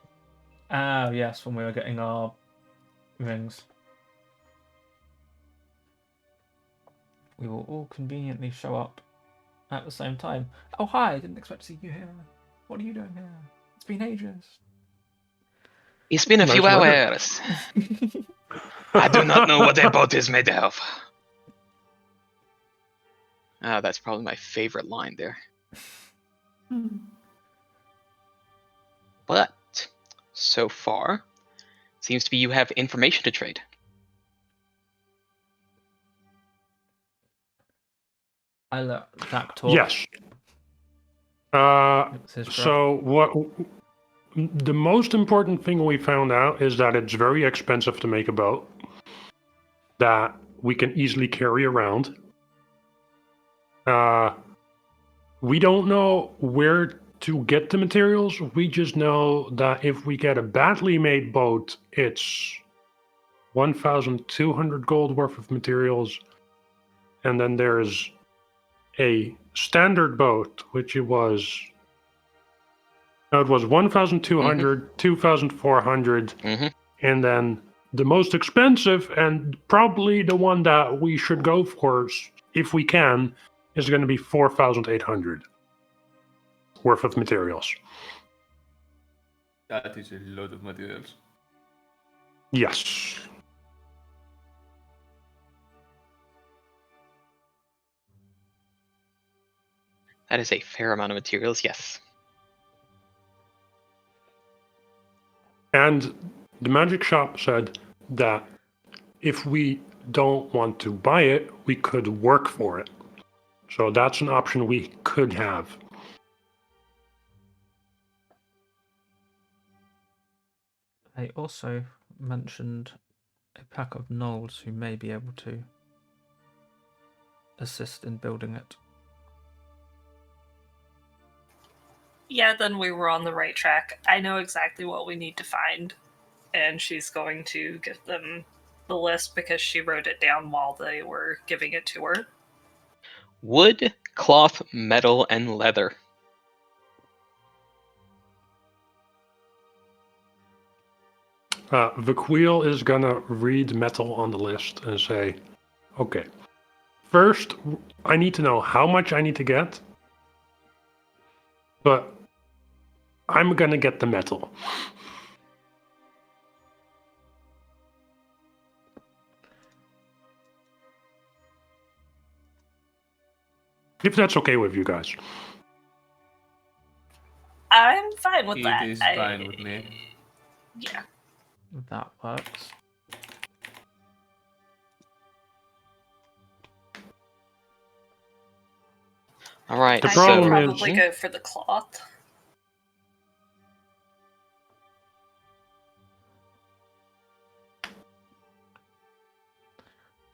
Ah, yes, when we were getting our rings. we will all conveniently show up at the same time. Oh, hi, I didn't expect to see you here. What are you doing here? It's been ages. It's been a few Nice weather. hours. I do not know what a boat is made of. That's probably my favorite line there. But so far, seems to be you have information to trade. I let Zach talk. Yes. It's his job. So what? The most important thing we found out is that it's very expensive to make a boat that we can easily carry around. We don't know where to get the materials. We just know that if we get a badly made boat, it's 1,200 gold worth of materials. And then there's a standard boat, which it was 1,200, 2,400, and then the most expensive and probably the one that we should go for if we can is going to be 4,800 worth of materials. That is a lot of materials. Yes. That is a fair amount of materials, yes. And the magic shop said that if we don't want to buy it, we could work for it. So that's an option we could have. They also mentioned a pack of gnolls who may be able to assist in building it. Yeah, then we were on the right track. I know exactly what we need to find, and she's going to give them the list because she wrote it down while they were giving it to her. Wood, cloth, metal, and leather. Vakhuil is gonna read metal on the list and say, okay, first I need to know how much I need to get, but I'm gonna get the metal. If that's okay with you guys. I'm fine with that. It is fine with me. Yeah. That works. All right. The I problem could is- probably go for the cloth.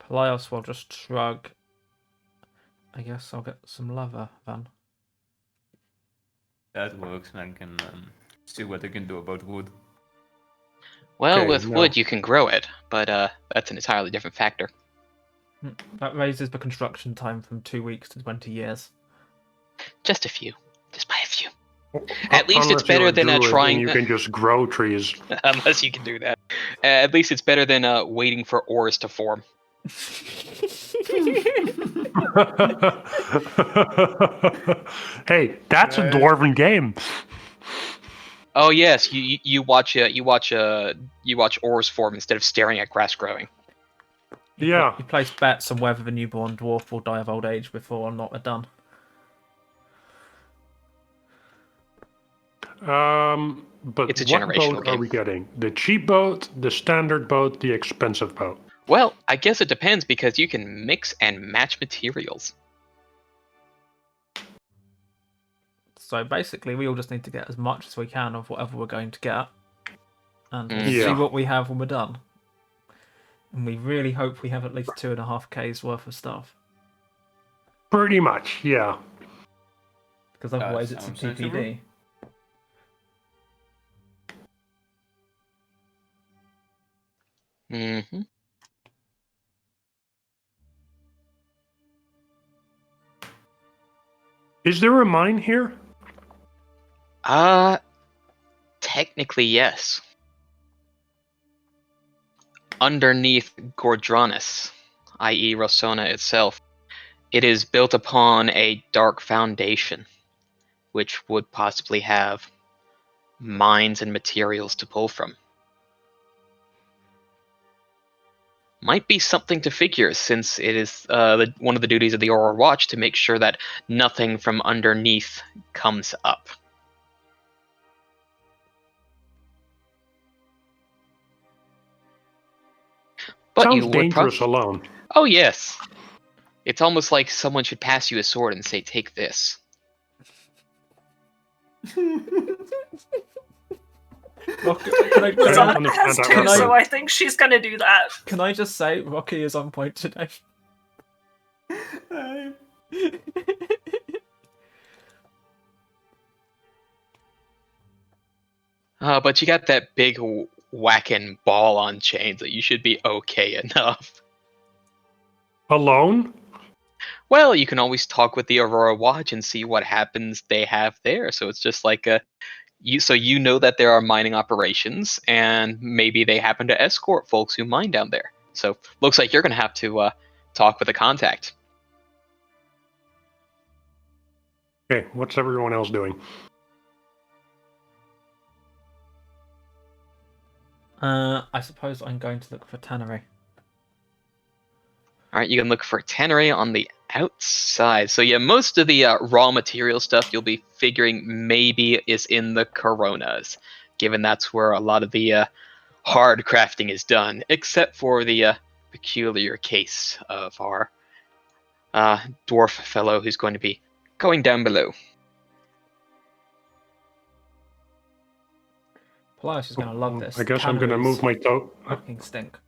Pelaios will just shrug. I guess I'll get some leather then. That works, and I can see what I can do about wood. Well, Okay, with no. wood you can grow it, but that's an entirely different factor. That raises the construction time from 2 weeks to 20 years. Just a few. Just by a few. At least it's Unless you're better than druid trying. and you can just grow trees. Unless you can do that. At least it's better than waiting for ores to form. Hey, that's a dwarven game. Oh yes, you watch ores form instead of staring at grass growing. Yeah. You place bets on whether the newborn dwarf will die of old age before or not they're done. But It's a what generational boat are game. we getting? The cheap boat, the standard boat, the expensive boat? Well, I guess it depends because you can mix and match materials. So basically, we all just need to get as much as we can of whatever we're going to get, and Yeah. see what we have when we're done. And we really hope we have at least 2.5k's worth of stuff, Pretty much, yeah. because otherwise it's a sounds sensible. TPD. Mm-hmm. Is there a mine here? Technically yes. Underneath Gordranus, i.e. Rosohna itself. It is built upon a dark foundation, which would possibly have mines and materials to pull from. Might be something to figure, since it is one of the duties of the Aurora Watch to make sure that nothing from underneath comes up. But Sounds you would dangerous alone. Oh yes. It's almost like someone should pass you a sword and say, "Take this." Rocky, can I, don't Lisana understand has that two, reference. so I think she's gonna do that. can I just say, Rocky is on point today. But you got that big whacking ball on chains that you should be okay enough. Alone? Well, you can always talk with the Aurora Watch and see what happens they have there. So it's just like you know that there are mining operations, and maybe they happen to escort folks who mine down there. So looks like you're gonna have to talk with a contact. Okay, what's everyone else doing? I suppose I'm going to look for tannery. All right, you can look for tannery on the outside. So yeah, most of the raw material stuff you'll be figuring maybe is in the Coronas, given that's where a lot of the hard crafting is done, except for the peculiar case of our dwarf fellow who's going to be going down below. Pelaios is going to love this. I guess I'm going to move my token. Fucking stink.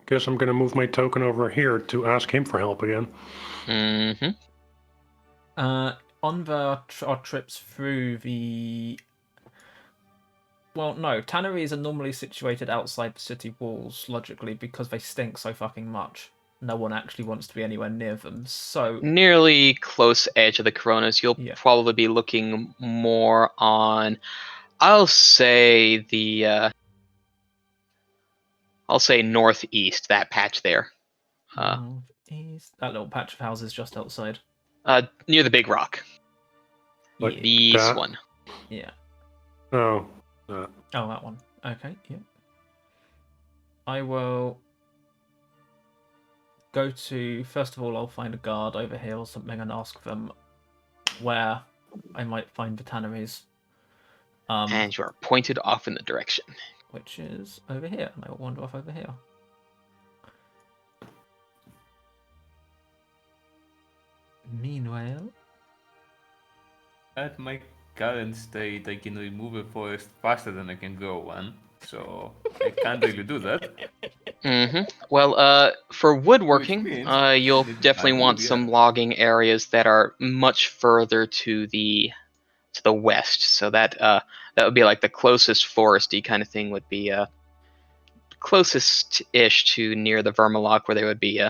Guess I'm going to move my token over here to ask him for help again. Mm-hmm. On our trips through the... Well, no, tanneries are normally situated outside the city walls, logically, because they stink so fucking much. No one actually wants to be anywhere near them, so... Nearly close edge of the Coronas, you'll Yeah. probably be looking more on, I'll say northeast, that patch there. Northeast. That little patch of houses just outside. Near the big rock. Like The east that? one. Yeah. Oh. Oh, that one. Okay, yeah. I will go to... First of all, I'll find a guard over here or something and ask them where I might find the tanneries. And you are pointed off in the direction. Which is over here, and I will wander off over here. Meanwhile... At my current state, I can remove a forest faster than I can grow one, so I can't really do that. Mm-hmm. Well, for woodworking, means you'll it is definitely my want wood, some yeah. logging areas that are much further to the west. So that would be like the closest foresty kind of thing would be closest-ish to near the Vermalock, where they would be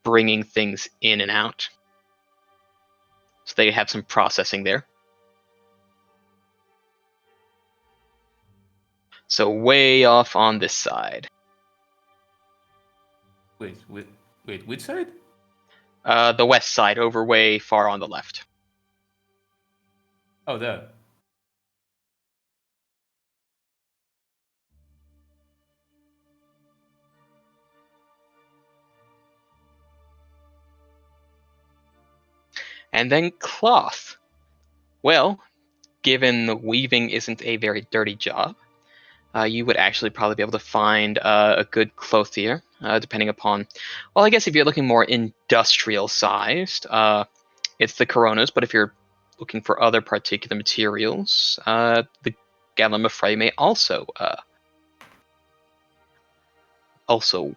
bringing things in and out. So they have some processing there. So way off on this side. Wait, which side? The west side, over way far on the left. Oh, there. And then cloth. Well, given the weaving isn't a very dirty job, you would actually probably be able to find a good clothier, depending upon... Well, I guess if you're looking more industrial-sized, it's the Coronas, but if you're looking for other particular materials, the Gallimafray may also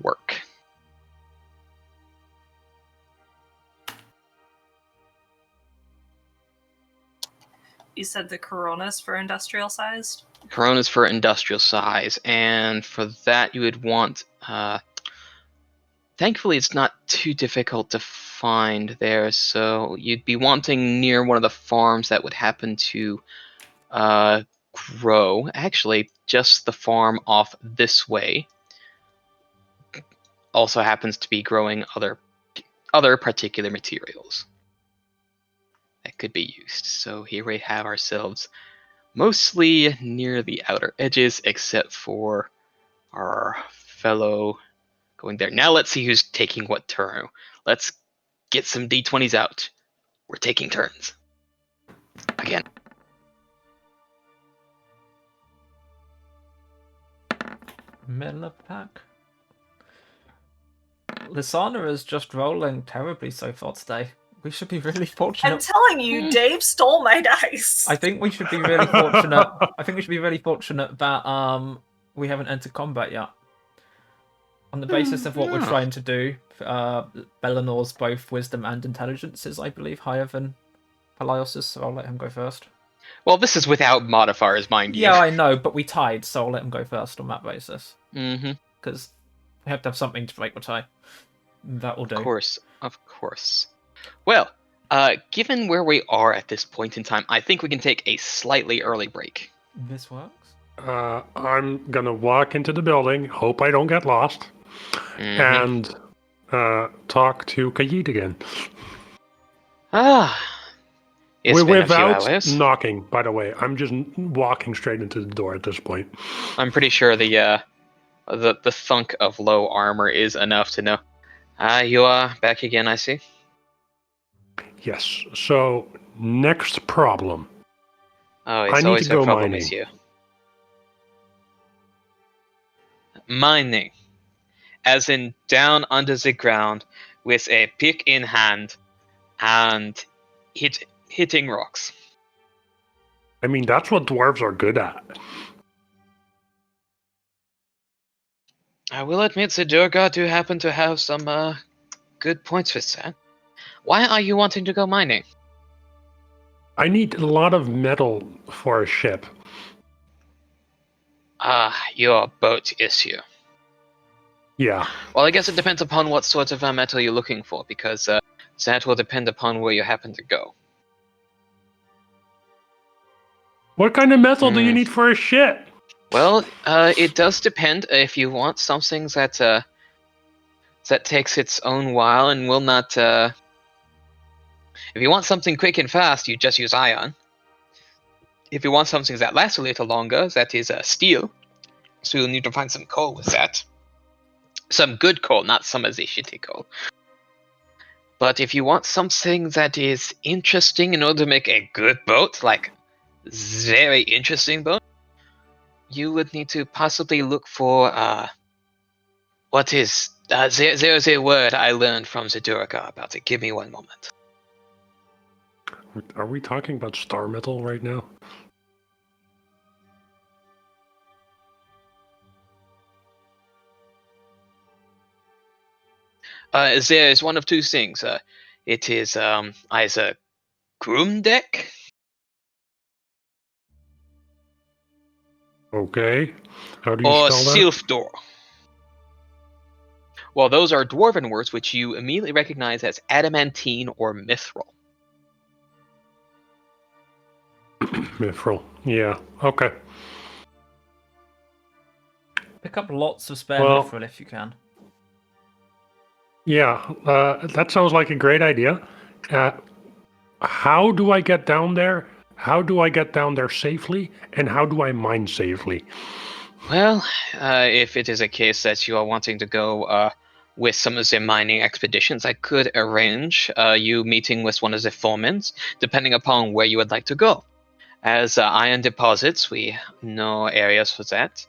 work. You said the Coronas for industrial sized? Coronas for industrial size, and for that you would want... thankfully, it's not too difficult to find there, so you'd be wanting near one of the farms that would happen to grow. Actually, just the farm off this way also happens to be growing other other particular materials that could be used. So here we have ourselves mostly near the outer edges, except for our fellow going there. Now let's see who's taking what turn. Let's get some d20s out. We're taking turns. Again. Middle of the pack. Lisana is just rolling terribly so far today. We should be really fortunate. I'm telling you, Dave stole my dice. I think we should be really fortunate. I think we should be really fortunate that we haven't entered combat yet. On the basis of what we're trying to do, Belinor's both wisdom and intelligence is, I believe, higher than Pelaios's, so I'll let him go first. Well, this is without modifiers, mind you. Yeah, I know, but we tied, so I'll let him go first on that basis. Mm-hmm. Because we have to have something to break the tie. That will do. Of course. Well, given where we are at this point in time, I think we can take a slightly early break. This works. I'm gonna walk into the building, hope I don't get lost, and talk to Kayit again. It's been a few Without hours. knocking, by the way. I'm just walking straight into the door at this point. I'm pretty sure the thunk of low armor is enough to know. You are back again, I see. Yes. So next problem. Oh, I it's need always to a go problem, mining. monsieur. Mining. As in down under the ground with a pick in hand and hitting rocks. I mean, that's what dwarves are good at. I will admit the Durga do happen to have some good points with that. Why are you wanting to go mining? I need a lot of metal for a ship. Your boat issue. Yeah. Well, I guess it depends upon what sort of metal you're looking for, because that will depend upon where you happen to go. What kind of metal do you need for a ship? Well, it does depend. If you want something that takes its own while and will not... if you want something quick and fast, you just use iron. If you want something that lasts a little longer, that is steel. So you'll need to find some coal with that. Some good coal, not some of the shitty coal. But if you want something that is interesting in order to make a good boat, like very interesting boat, you would need to possibly look for what is there's a word I learned from the Durga about it. Give me one moment. Are we talking about star metal right now? There is one of two things. It is either Grumdeck. Okay. How do you Or spell that? Silfdor. Well, those are dwarven words which you immediately recognize as adamantine or mithril. Mithril. Yeah. Okay. Pick up lots of spare Well- mithril if you can. Yeah. That sounds like a great idea. How do I get down there? How do I get down there safely? And how do I mine safely? Well, if it is a case that you are wanting to go with some of the mining expeditions, I could arrange you meeting with one of the foremans, depending upon where you would like to go. As iron deposits, we know areas for that.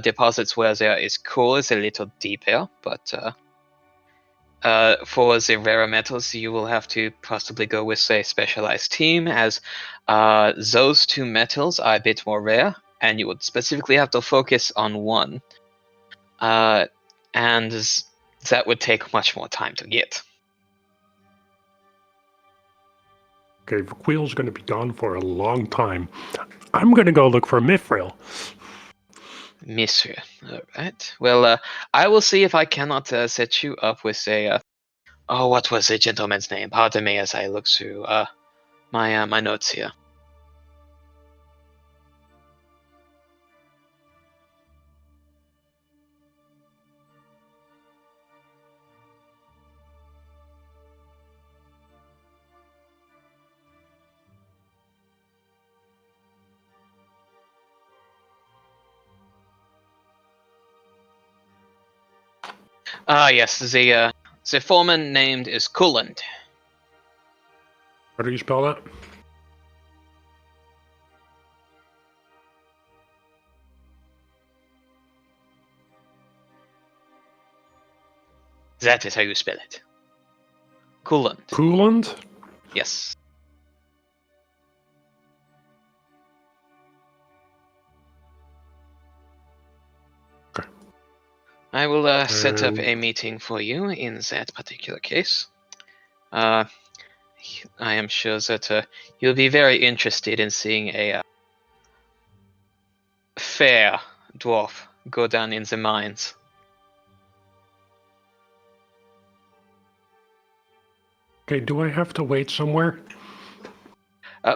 Deposits where there is coal is a little deeper, but for the rarer metals, you will have to possibly go with a specialized team, as those two metals are a bit more rare, and you would specifically have to focus on one. And that would take much more time to get. Okay, Vakhuil's going to be gone for a long time. I'm going to go look for mithril. Monsieur. Alright. Well, I will see if I cannot set you up with a... what was the gentleman's name? Pardon me as I look through my notes here. Yes, the foreman named is Coolant. How do you spell that? That is how you spell it. Coolant. Coolant? Yes. Okay. I will set up a meeting for you in that particular case. I am sure that you'll be very interested in seeing a fair dwarf go down in the mines. Okay, do I have to wait somewhere?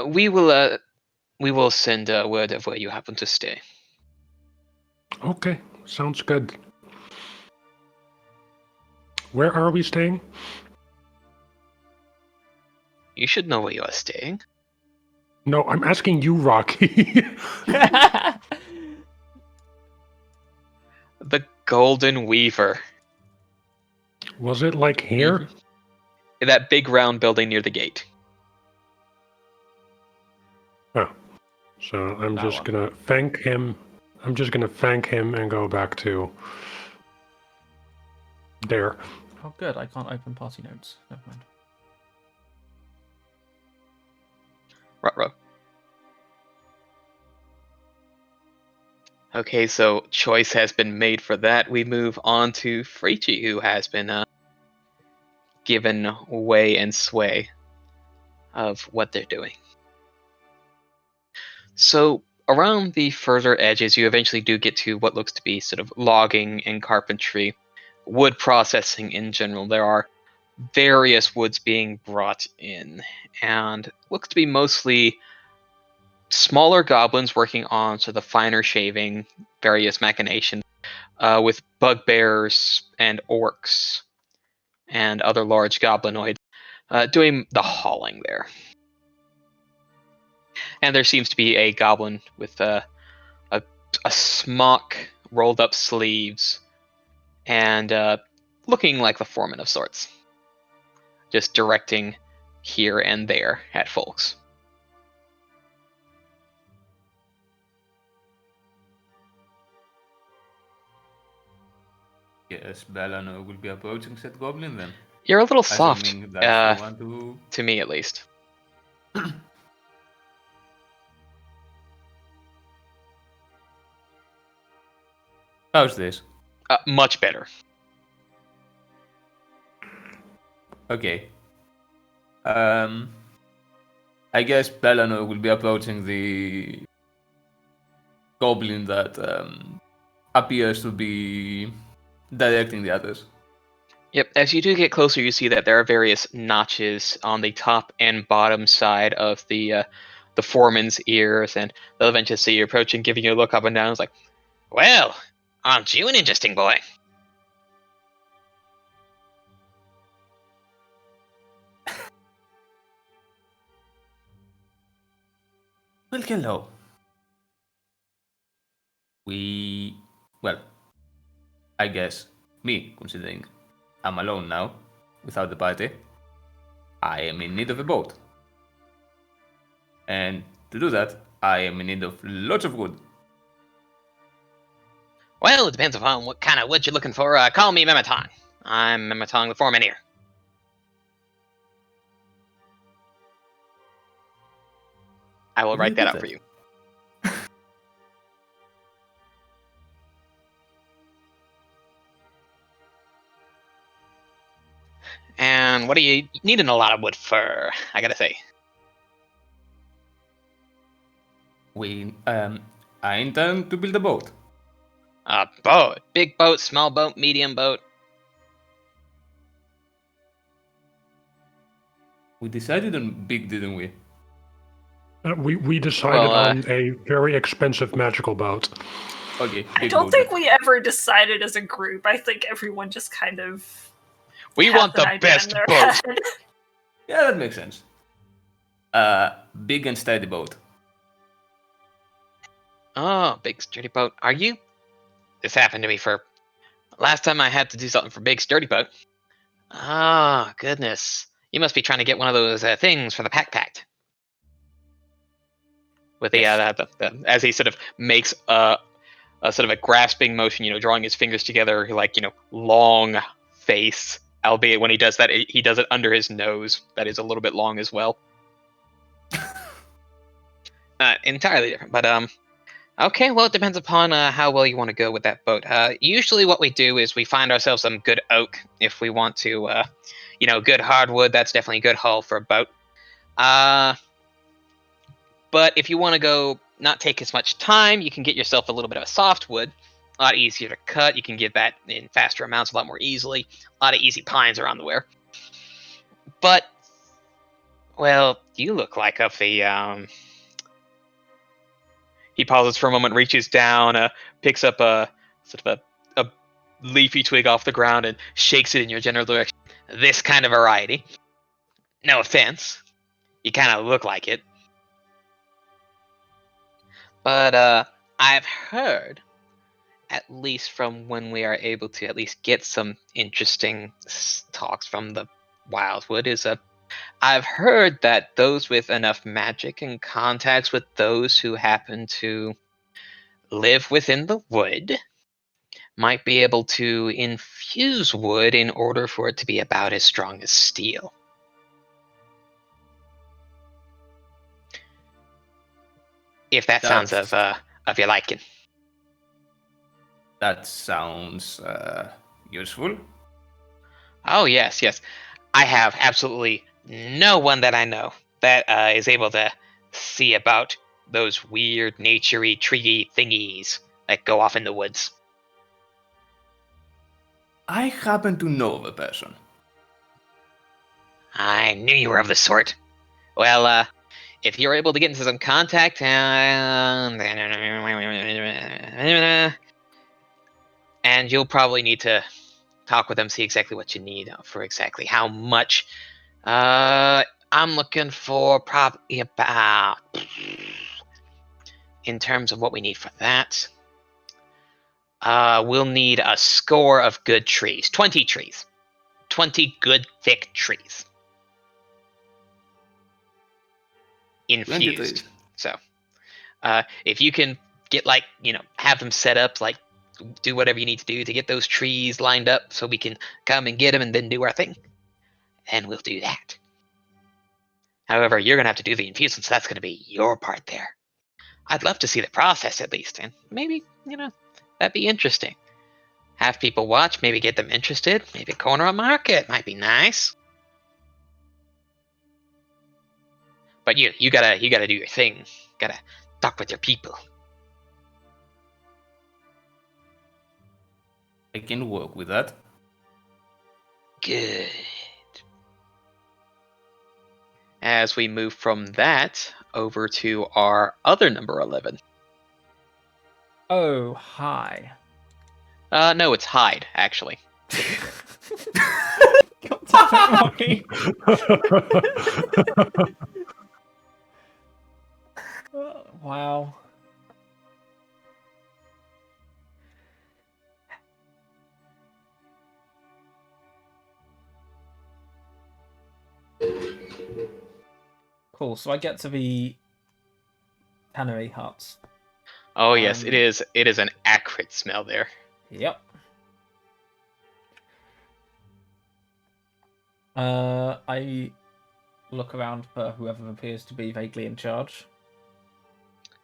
We will send word of where you happen to stay. Okay, sounds good. Where are we staying? You should know where you are staying. No, I'm asking you, Rocky. The Golden Weaver. Was it like here? That big round building near the gate. Oh. So I'm That just one. gonna thank him. I'm just gonna thank him and go back to there. Oh, good. I can't open party notes. Never mind. Ruh-roh. Okay, so choice has been made for that. We move on to Frici, who has been given way and sway of what they're doing. So around the further edges, you eventually do get to what looks to be sort of logging and carpentry, wood processing in general. There are various woods being brought in, and looks to be mostly smaller goblins working on sort of the finer shaving, various machinations, with bugbears and orcs and other large goblinoids doing the hauling there. And there seems to be a goblin with a smock, rolled up sleeves, and looking like the foreman of sorts, just directing here and there at folks. Yes, Belanor will be approaching said goblin then. You're a little soft, Assuming that's the one to... to me at least. How's this? Much better. Okay. I guess Belanor will be approaching the goblin that appears to be directing the others. Yep, as you do get closer, you see that there are various notches on the top and bottom side of the foreman's ears, and they'll eventually see you approaching, giving you a look up and down. It's like, well, aren't you an interesting boy? Well, hello. Well, I guess me, considering I'm alone now, without the party, I am in need of a boat. And to do that, I am in need of lots of wood. Well, it depends upon what kind of wood you're looking for. Call me Memeton. I'm Memeton the foreman here. I will write that out for you. And what are you needing a lot of wood for, I gotta say? I intend to build a boat. A boat. Big boat, small boat, medium boat. We decided on big, didn't we? We decided on a very expensive magical boat. Okay. I don't think we ever decided as a group. I think everyone just kind of... We want the best boat. Yeah, that makes sense. Big and steady boat. Oh, big sturdy boat. Are you? This happened to me for Last time I had to do something for Big Sturdy Boat. Ah, goodness. You must be trying to get one of those things for the Pact. With the, Yes. as he sort of makes a sort of a grasping motion, drawing his fingers together, like, long face. Albeit when he does that, he does it under his nose. That is a little bit long as well. Entirely different, but okay, well, it depends upon how well you want to go with that boat. Usually what we do is we find ourselves some good oak if we want to, good hardwood. That's definitely a good hull for a boat. But if you want to go not take as much time, you can get yourself a little bit of a softwood. A lot easier to cut. You can get that in faster amounts a lot more easily. A lot of easy pines around the wear. But, well, you look like of the, He pauses for a moment, reaches down, picks up a sort of a leafy twig off the ground and shakes it in your general direction. This kind of variety. No offense. You kind of look like it. But I've heard, at least from when we are able to at least get some interesting talks from the Wildwood, I've heard that those with enough magic and contacts with those who happen to live within the wood might be able to infuse wood in order for it to be about as strong as steel. If that sounds of your liking. That sounds useful. Oh, yes. I have absolutely no one that I know that is able to see about those weird, naturey, tree thingies that go off in the woods. I happen to know of a person. I knew you were of the sort. Well, if you're able to get into some contact, and you'll probably need to talk with them, see exactly what you need for exactly how much. I'm looking for probably about, in terms of what we need for that, we'll need a score of good trees. 20 trees. 20 good, thick trees. Infused. So, if you can get, have them set up, do whatever you need to do to get those trees lined up so we can come and get them and then do our thing, and we'll do that. However, you're going to have to do the infusion, so that's going to be your part there. I'd love to see the process at least, and maybe, that'd be interesting. Have people watch, maybe get them interested, maybe corner a market, might be nice. But you gotta do your thing. Gotta talk with your people. I can work with that. Good. As we move from that over to our other number 11. Oh, hi. No, it's Hyde, actually. God damn it, Rocky. Wow. Cool, so I get to the tannery huts. Oh yes, it is an acrid smell there. Yep. I look around for whoever appears to be vaguely in charge.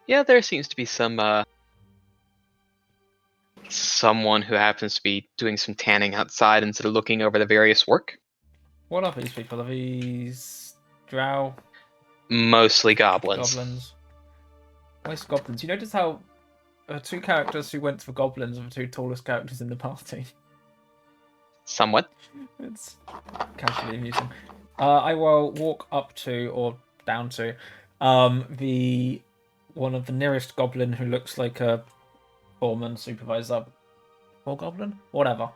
Yeah, there seems to be some someone who happens to be doing some tanning outside instead of looking over the various work. What are these people? Are these drow? Mostly goblins. Goblins. Most goblins. You notice how two characters who went for goblins are the two tallest characters in the party. Somewhat. It's casually amusing. I will walk up to or down to the one of the nearest goblin who looks like a foreman, supervisor, or goblin, whatever.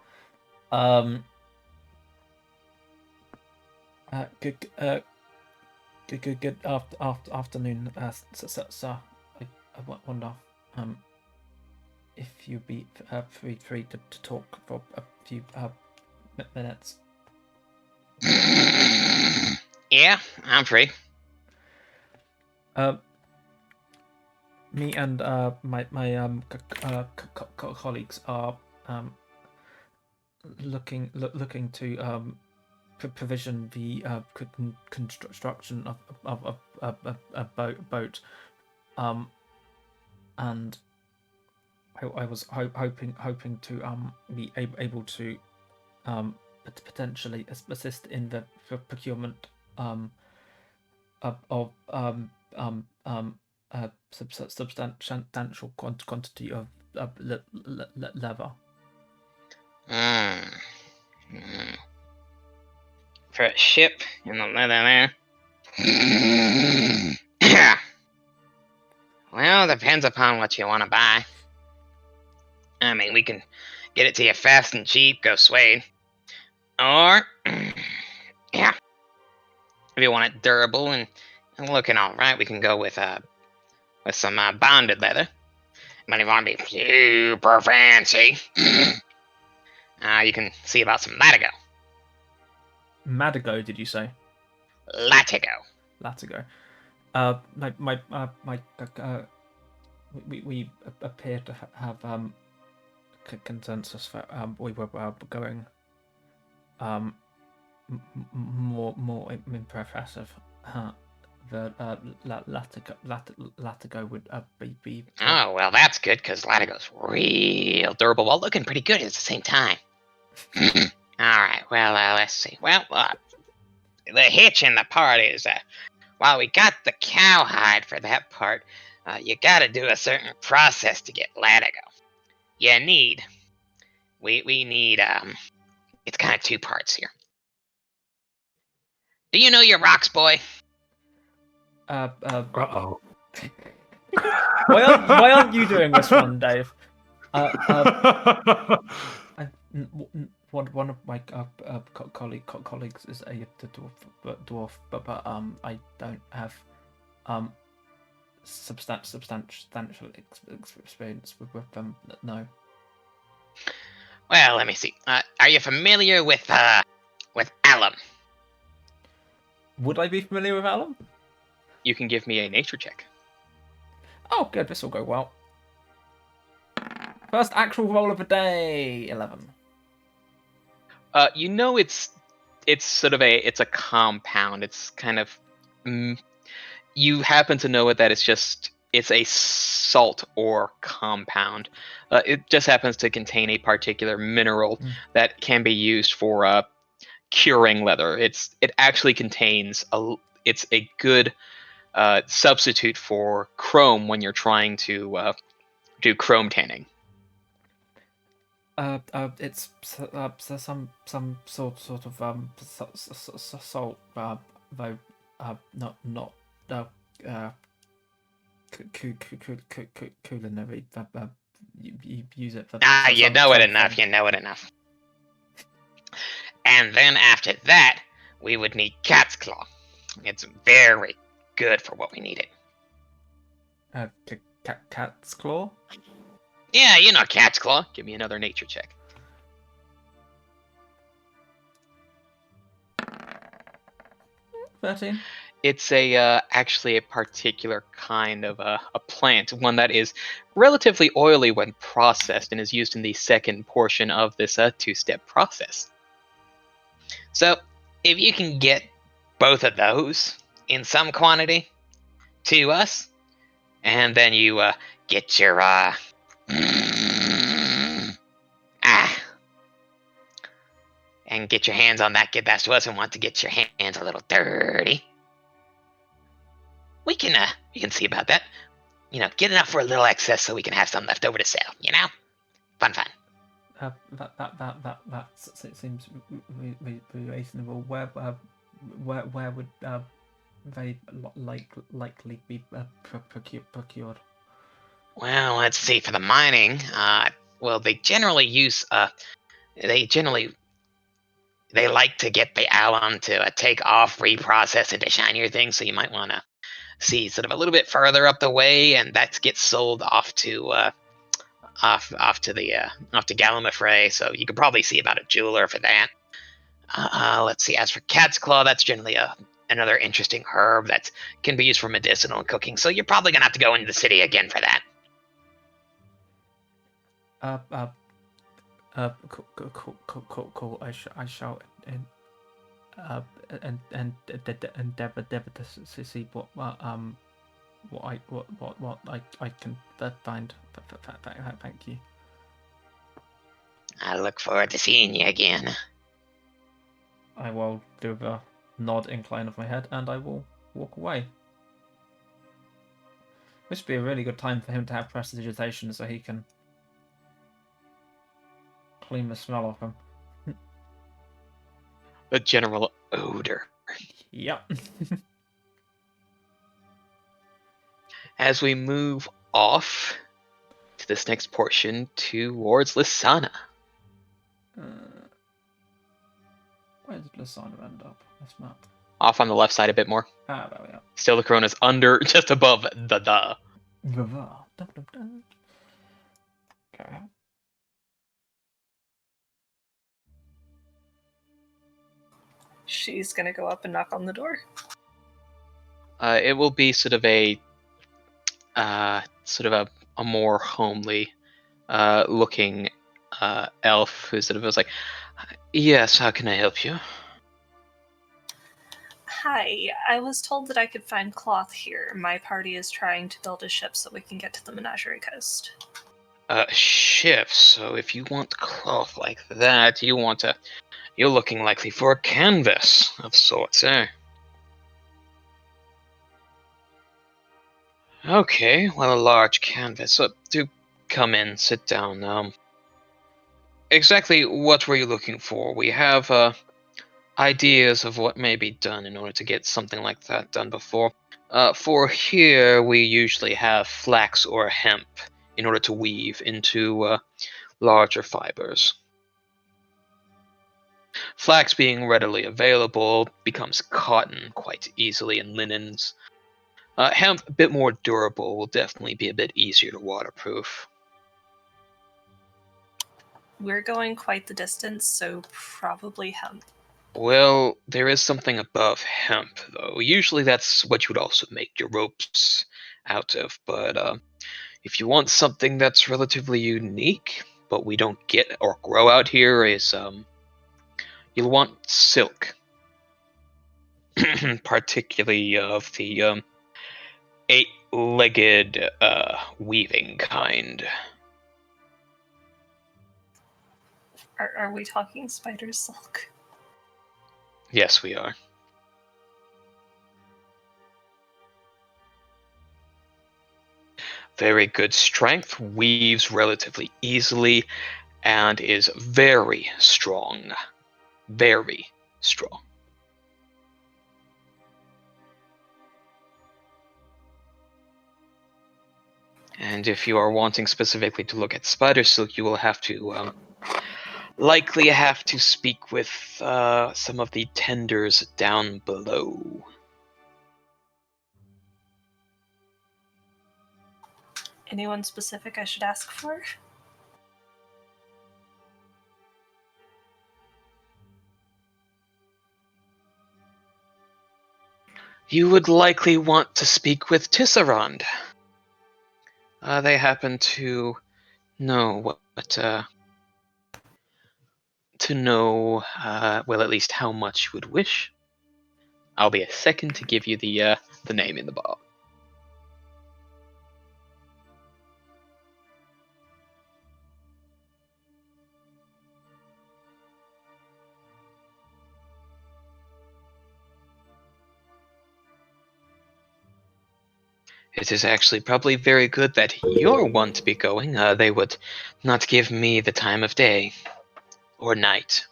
Good afternoon, sir. I wonder. if you'd be free to talk for a few minutes. Yeah, I'm free. Me and my colleagues are looking to provision the construction of a boat, and I was hoping to be able to potentially assist in the procurement of substantial quantity of leather. For a ship in the leather there. Well, depends upon what you want to buy. I mean, we can get it to you fast and cheap, go suede. Or, yeah, if you want it durable and looking all right, we can go with some bonded leather. But if you want to be super fancy, you can see about some latigo. Madigo, did you say? Latigo. Latigo. We appear to have consensus for we were going more impressive. The Latigo would be. Oh well, that's good because Latigo's real durable while looking pretty good at the same time. All right, well, let's see. Well, the hitch in the part is while we got the cowhide for that part, you got to do a certain process to get Latigo. You need. We need. It's kind of two parts here. Do you know your rocks, boy? Uh-oh. Why aren't you doing this one, Dave? One of my colleagues is a dwarf, but I don't have substantial experience with them. No. Well, let me see. Are you familiar with alum? Would I be familiar with alum? You can give me a nature check. Oh, good. This will go well. First actual roll of the day, 11. You know it's sort of a compound. It's kind of you happen to know that it's a salt ore compound. It just happens to contain a particular mineral that can be used for curing leather. It actually contains it's a good substitute for chrome when you're trying to do chrome tanning. It's some sort of salt, though not culinary. You use it for. You know it enough. You know it enough. And then after that, we would need cat's claw. It's very good for what we needed. Cat's claw. Yeah, you know cat's claw. Give me another nature check. 13. It's actually a particular kind of a plant, one that is relatively oily when processed and is used in the second portion of this two-step process. So, if you can get both of those in some quantity to us, and then you get your and get your hands on that, get that to us, and want to get your hands a little dirty. We can see about that. You know, get enough for a little excess so we can have some left over to sell. You know, fun. That seems reasonable. Where would they likely be procured? Well, let's see. For the mining, well, they generally use they like to get the alum to take off, reprocess into shinier things. So you might want to see sort of a little bit further up the way, and that gets sold off to off to Gallimafrey, so you could probably see about a jeweler for that. Let's see. As for cat's claw, that's generally another interesting herb that can be used for medicinal and cooking. So you're probably gonna have to go into the city again for that. Cool. I shall endeavor to see what I can find. Thank you. I look forward to seeing you again. I will do a nod, incline of my head, and I will walk away. This would be a really good time for him to have prestidigitation so he can clean the smell off him. The general odor. Yep. As we move off to this next portion towards Lisana. Where did Lisana end up? This map. Off on the left side a bit more. Ah, there we are. Still the corona's under, just above the. Okay. She's gonna go up and knock on the door. It will be sort of a more homely looking elf who sort of was like, yes, how can I help you? Hi, I was told that I could find cloth here. My party is trying to build a ship so we can get to the Menagerie Coast. Ship, so if you want cloth like that, you're looking likely for a canvas of sorts, eh? Okay, well, a large canvas. So do come in, sit down. Exactly what were you looking for? We have ideas of what may be done in order to get something like that done before. For here, we usually have flax or hemp in order to weave into larger fibers. Flax being readily available becomes cotton quite easily and linens. Hemp, a bit more durable, will definitely be a bit easier to waterproof. We're going quite the distance, so probably hemp. Well, there is something above hemp, though. Usually that's what you would also make your ropes out of, but if you want something that's relatively unique, but we don't get or grow out here, is you'll want silk. Particularly of the 8-legged weaving kind. Are we talking spider silk? Yes, we are. Very good strength, weaves relatively easily, and is very strong. Very strong. And if you are wanting specifically to look at spider silk, you will have to likely have to speak with some of the tenders down below. Anyone specific I should ask for? You would likely want to speak with Tisserand. They happen to know well, at least how much you would wish. I'll be a second to give you the name in the bar. It is actually probably very good that you're one to be going. They would not give me the time of day or night.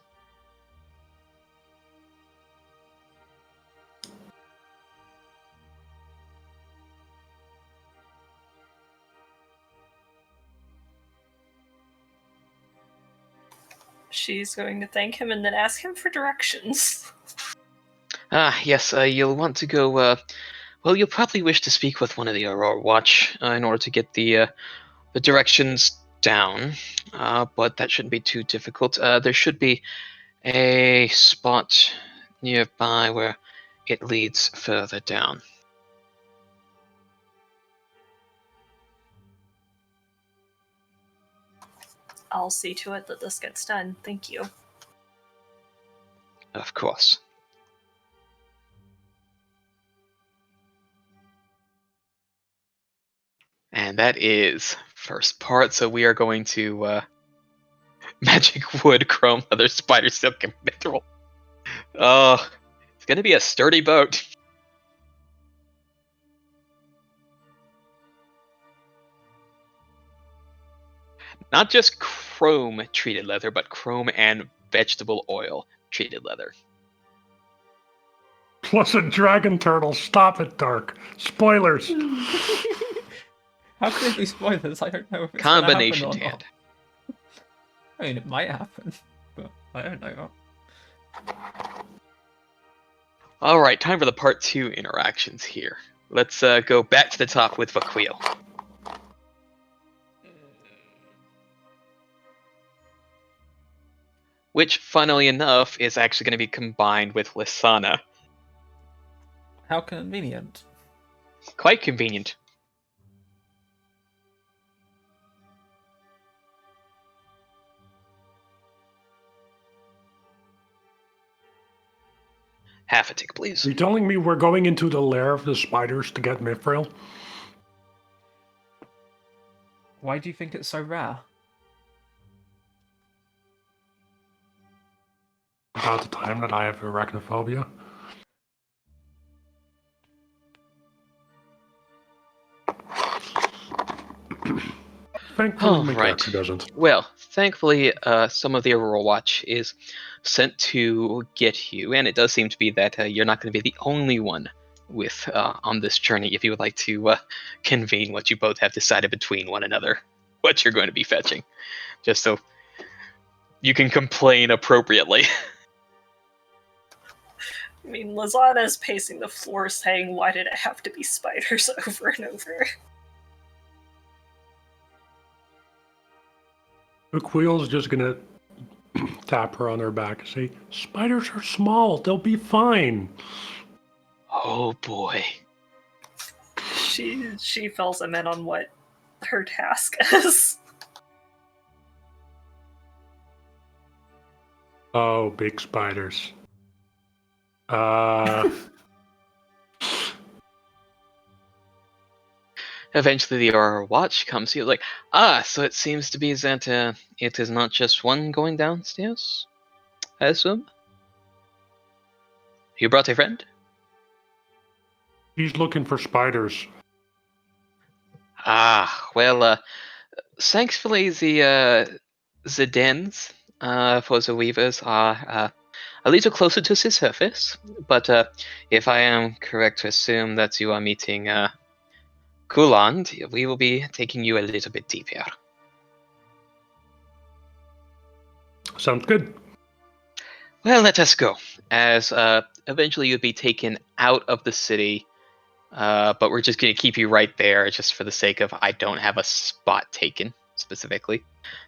She's going to thank him and then ask him for directions. Yes, you'll want to go, well, you'll probably wish to speak with one of the Aurora Watch in order to get the directions down, but that shouldn't be too difficult. There should be a spot nearby where it leads further down. I'll see to it that this gets done. Thank you. Of course. And that is first part, so we are going to magic wood, chrome, leather, spider silk, and mithril. Oh, it's gonna be a sturdy boat. Not just chrome treated leather, but chrome and vegetable oil treated leather. Plus a dragon turtle. Stop it, Dark. Spoilers. How could it be spoilers? I don't know if it's gonna Combination happen or hand. not. I mean, it might happen, but I don't know. Alright, time for the part 2 interactions here. Let's go back to the top with Vakhuil. Which, funnily enough, is actually going to be combined with Lisana. How convenient. Quite convenient. Half a tick, please. Are you telling me we're going into the lair of the spiders to get mithril? Why do you think it's so rare? About the time that I have arachnophobia. Thankfully, my right. character doesn't. Well, thankfully, some of the Aurora Watch is sent to get you, and it does seem to be that you're not going to be the only one with on this journey. If you would like to convene what you both have decided between one another, what you're going to be fetching, just so you can complain appropriately. I mean, Lisana is pacing the floor saying, why did it have to be spiders over and over? Vakhuil's just gonna tap her on her back and say, "Spiders are small, they'll be fine." Oh boy. She fills him in on what her task is. Oh, big spiders. Eventually, the Aurora Watch comes here, like, so it seems to be that it is not just one going downstairs, I assume? You brought a friend? He's looking for spiders. Well, thankfully the dens for the weavers are a little closer to the surface, but if I am correct to assume that you are meeting Kuland, we will be taking you a little bit deeper. Sounds good. Well, let us go, as eventually you'll be taken out of the city, but we're just going to keep you right there just for the sake of I don't have a spot taken specifically.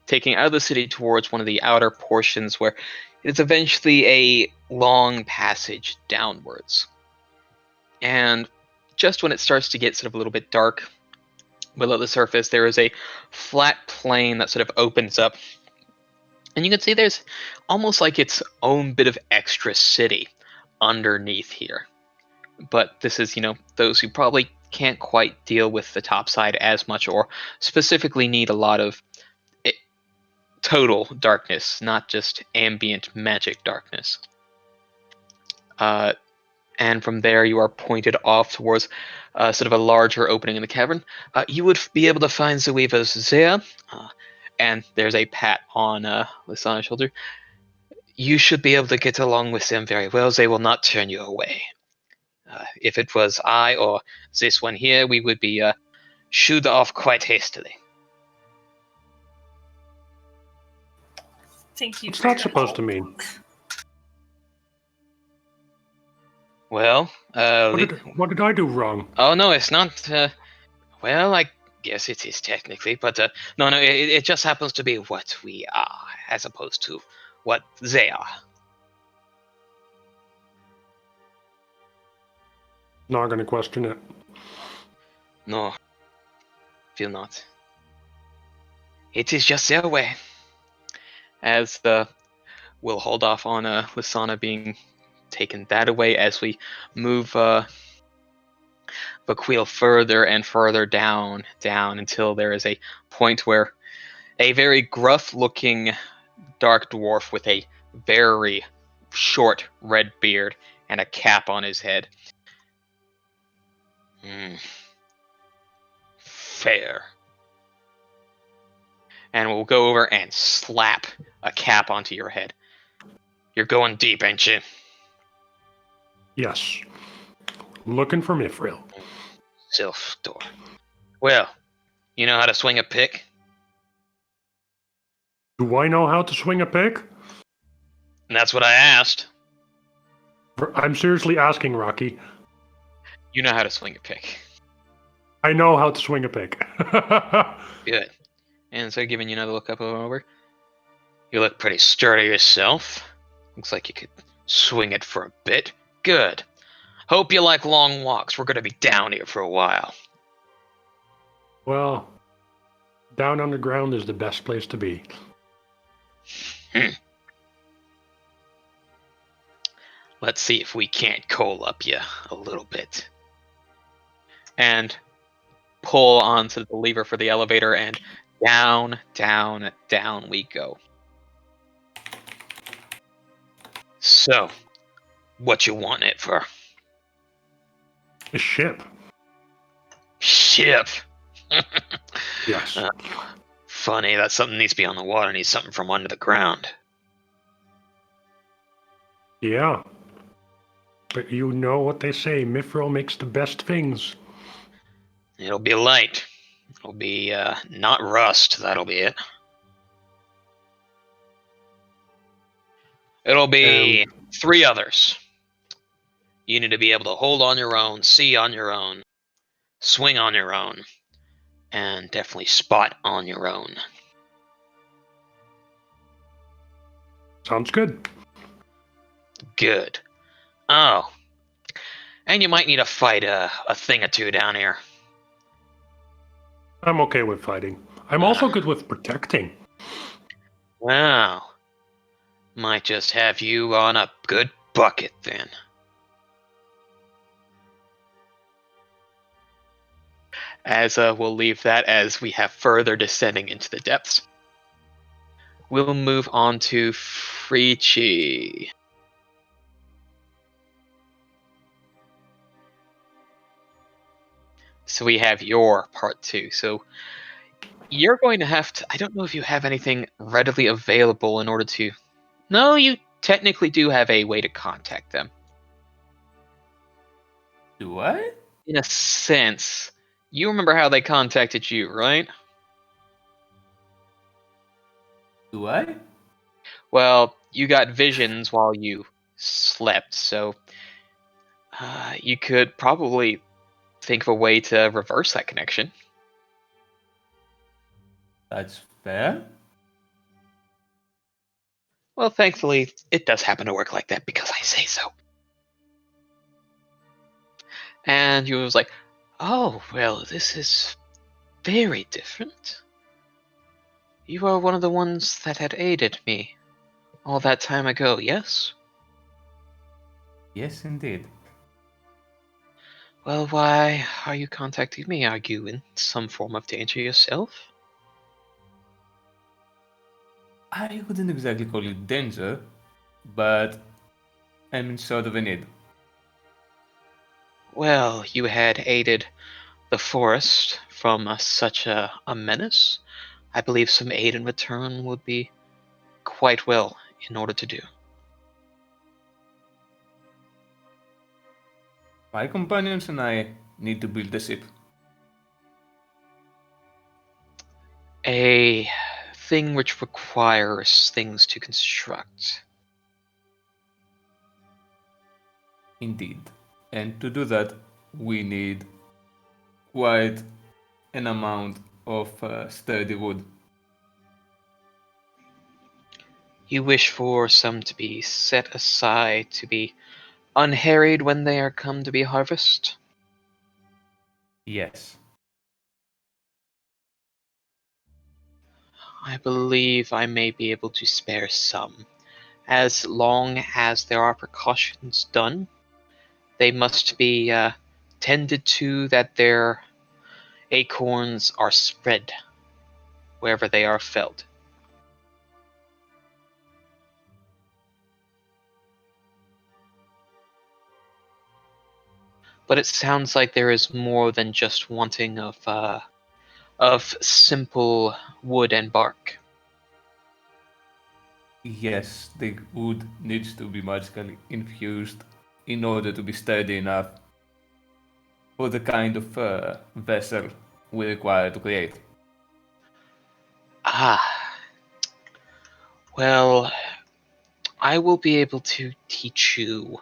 Taking out of the city towards one of the outer portions where it's eventually a long passage downwards. And just when it starts to get sort of a little bit dark below the surface, there is a flat plain that sort of opens up. And you can see there's almost like its own bit of extra city underneath here. But this is, those who probably can't quite deal with the top side as much, or specifically need a lot of total darkness, not just ambient magic darkness. And from there you are pointed off towards sort of a larger opening in the cavern. You would be able to find the weavers there, and there's a pat on Lisana's shoulder. You should be able to get along with them very well. They will not turn you away. If it was I or this one here, we would be shooed off quite hastily. Thank you. What's that supposed to mean? Well, What did I do wrong? oh no, it's not. Well, I guess it is technically, but no, it just happens to be what we are, as opposed to what they are. Not gonna question it. No, feel not. It is just their way. As we'll hold off on Lisana being taken that away as we move Vakhuil further and further down until there is a point where a very gruff-looking dark dwarf with a very short red beard and a cap on his head. Fair. And we'll go over and slap a cap onto your head. You're going deep, ain't you? Yes. Looking for Mithril. Self-store. Well, you know how to swing a pick? Do I know how to swing a pick? And that's what I asked. I'm seriously asking, Rocky. You know how to swing a pick. I know how to swing a pick. Good. And so giving you another look up over. You look pretty sturdy yourself. Looks like you could swing it for a bit. Good. Hope you like long walks. We're going to be down here for a while. Well, down underground is the best place to be. Let's see if we can't coal up you a little bit. And pull onto the lever for the elevator, and down, down, down we go. So, what you want it for? A ship. Ship. Yes. Funny, that something needs to be on the water, needs something from under the ground. Yeah. But you know what they say, Mithril makes the best things. It'll be light. It'll be, not rust, that'll be it. It'll be 3 others. You need to be able to hold on your own, see on your own, swing on your own, and definitely spot on your own. Sounds good. Good. Oh. And you might need to fight a thing or two down here. I'm okay with fighting. I'm also good with protecting. Wow. Might just have you on a good bucket then. As we'll leave that as we have further descending into the depths. We'll move on to Frici. So we have your part 2. So you're going to have to... I don't know if you have anything readily available in order to... No, you technically do have a way to contact them. Do I? In a sense. You remember how they contacted you, right? Do I? Well, you got visions while you slept, so you could probably think of a way to reverse that connection. That's fair. Well, thankfully, it does happen to work like that because I say so. And you was like, oh, well, this is very different. You are one of the ones that had aided me all that time ago, yes? Yes, indeed. Well, why are you contacting me? Are you in some form of danger yourself? I wouldn't exactly call it danger, but I'm in sort of a need. Well, you had aided the forest from such a menace. I believe some aid in return would be quite well in order to do. My companions and I need to build a ship. A thing which requires things to construct. Indeed. And to do that, we need quite an amount of sturdy wood. You wish for some to be set aside to be unharried when they are come to be harvest? Yes. I believe I may be able to spare some. As long as there are precautions done, they must be tended to that their acorns are spread wherever they are felled. But it sounds like there is more than just wanting of simple wood and bark. Yes, the wood needs to be magically infused in order to be sturdy enough for the kind of vessel we require to create. Ah, well, I will be able to teach you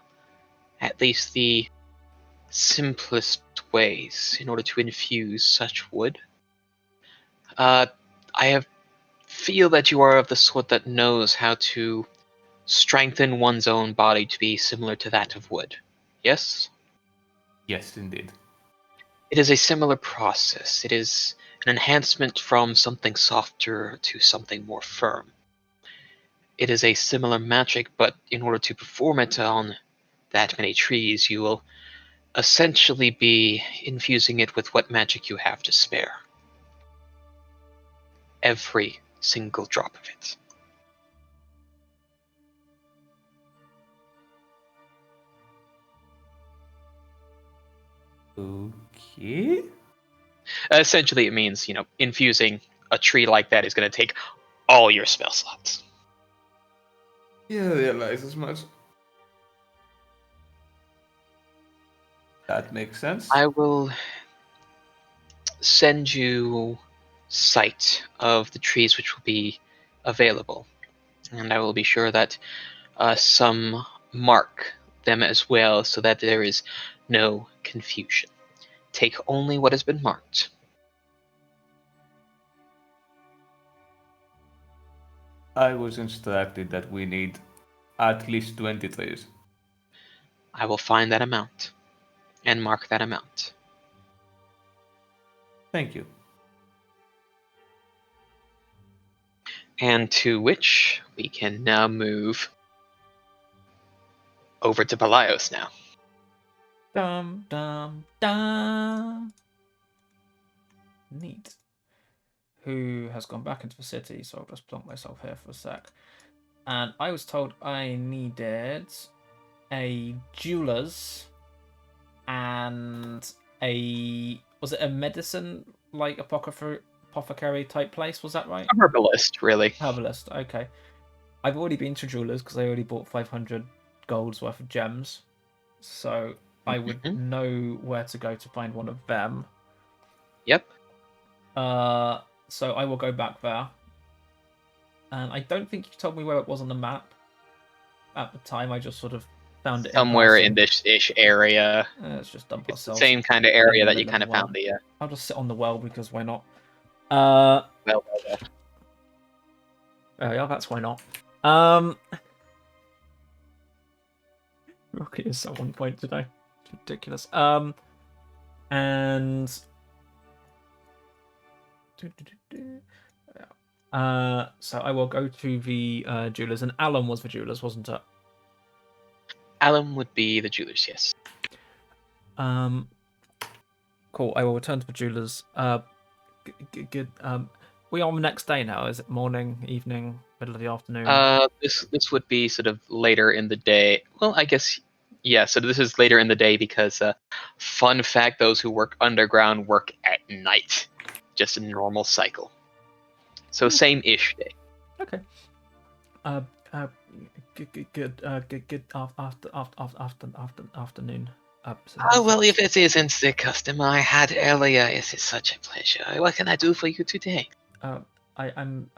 at least the simplest ways in order to infuse such wood. I feel that you are of the sort that knows how to strengthen one's own body to be similar to that of wood. Yes? Yes, indeed. It is a similar process. It is an enhancement from something softer to something more firm. It is a similar magic, but in order to perform it on that many trees, you will essentially be infusing it with what magic you have to spare. Every single drop of it. Okay. Essentially, it means, infusing a tree like that is going to take all your spell slots. Yeah, I realize as much. That makes sense. I will send you sight of the trees which will be available, and I will be sure that some mark them as well so that there is no confusion. Take only what has been marked. I was instructed that we need at least 20 trees. I will find that amount and mark that amount. Thank you. And to which we can now move over to Pelaios now. Dum dum dum. Neat. Who has gone back into the city? So I'll just plonk myself here for a sec. And I was told I needed a jeweler's and was it a medicine like apothecary type place? Was that right? A herbalist, really. Herbalist. Okay. I've already been to jewelers because I already bought 500 gold's worth of gems, so I would know where to go to find one of them. Yep. So I will go back there. And I don't think you told me where it was on the map at the time. I just sort of found it Somewhere in this ish area. Let's just dump It's the ourselves. same kind of area in the that you middle kind of of the found the. I'll just sit on the well because why not? Well. Yeah, that's why not. Rocket is at 1 point today. It's ridiculous. And so I will go to the jewelers, and Alan was the jewelers, wasn't it? Alan would be the jewelers, yes. Cool. I will return to the jewelers. Good. We are on the next day now. Is it morning, evening, middle of the afternoon? This would be sort of later in the day. Well, I guess, yeah. So this is later in the day because, fun fact: those who work underground work at night, just a normal cycle. So same-ish day. Okay. Good afternoon. Oh, well, if it isn't the custom I had earlier, it is such a pleasure. What can I do for you today? I'm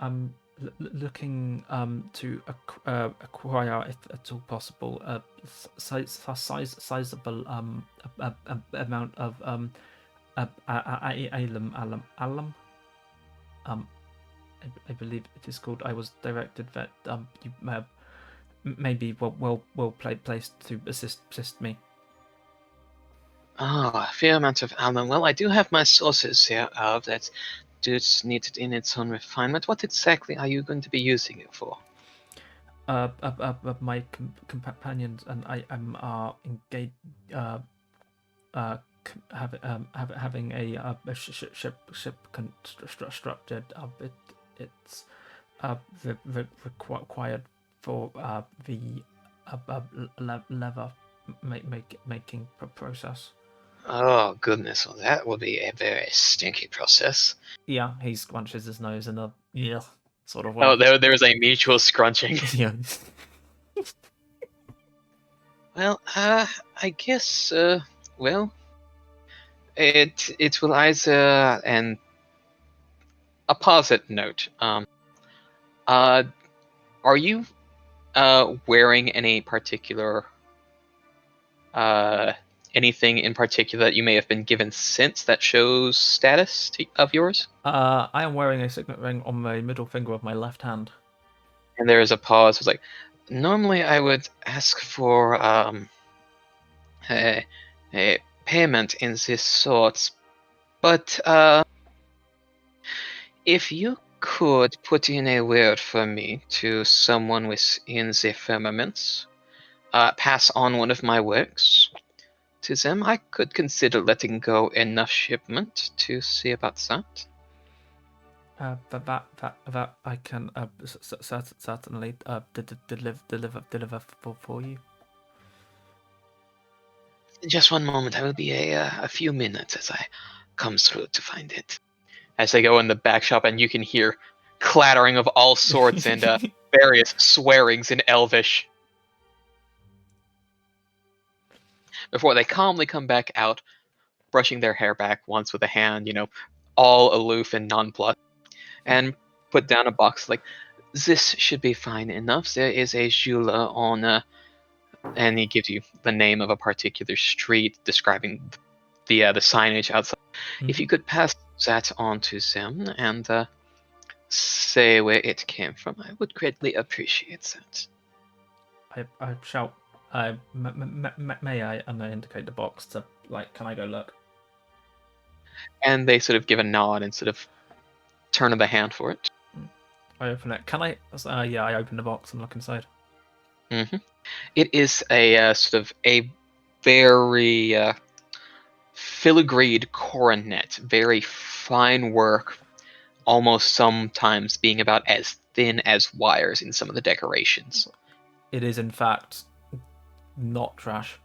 looking to acquire, if at all possible, a sizable amount of Alum. I believe it is called. I was directed that you may be well placed to assist me. A fair amount of alum. Well, I do have my sources here that do need it in its own refinement. What exactly are you going to be using it for? My companions and I am engaged. Having a ship constructed. It's required for the leather making process. Oh, goodness. Well, that will be a very stinky process. Yeah, he scrunches his nose in a sort of way. Oh, there's a mutual scrunching. Yeah. Well, I guess, well, it will either, and a positive note, are you, wearing any particular, anything in particular that you may have been given since that shows status of yours? I am wearing a signet ring on the middle finger of my left hand. And there is a pause. It's like, normally I would ask for a payment in this sort, but if you could put in a word for me to someone within the firmaments, pass on one of my works to them, I could consider letting go enough shipment to see about that. That I can certainly deliver for you. Just one moment. I will be a few minutes as I come through to find it. As they go in the back shop, and you can hear clattering of all sorts and various swearings in Elvish. Before they calmly come back out, brushing their hair back once with a hand, all aloof and nonplussed, and put down a box like, this should be fine enough. There is a jeweler on, and he gives you the name of a particular street, describing the signage outside. Mm-hmm. If you could pass that on to them and say where it came from, I would greatly appreciate that. I shout, may I? And I indicate the box to, can I go look? And they sort of give a nod and sort of turn of the hand for it. I open it. Can I? Yeah, I open the box and look inside. Mm-hmm. It is a sort of a very filigreed coronet, very fine work, almost sometimes being about as thin as wires in some of the decorations. It is, in fact, not trash.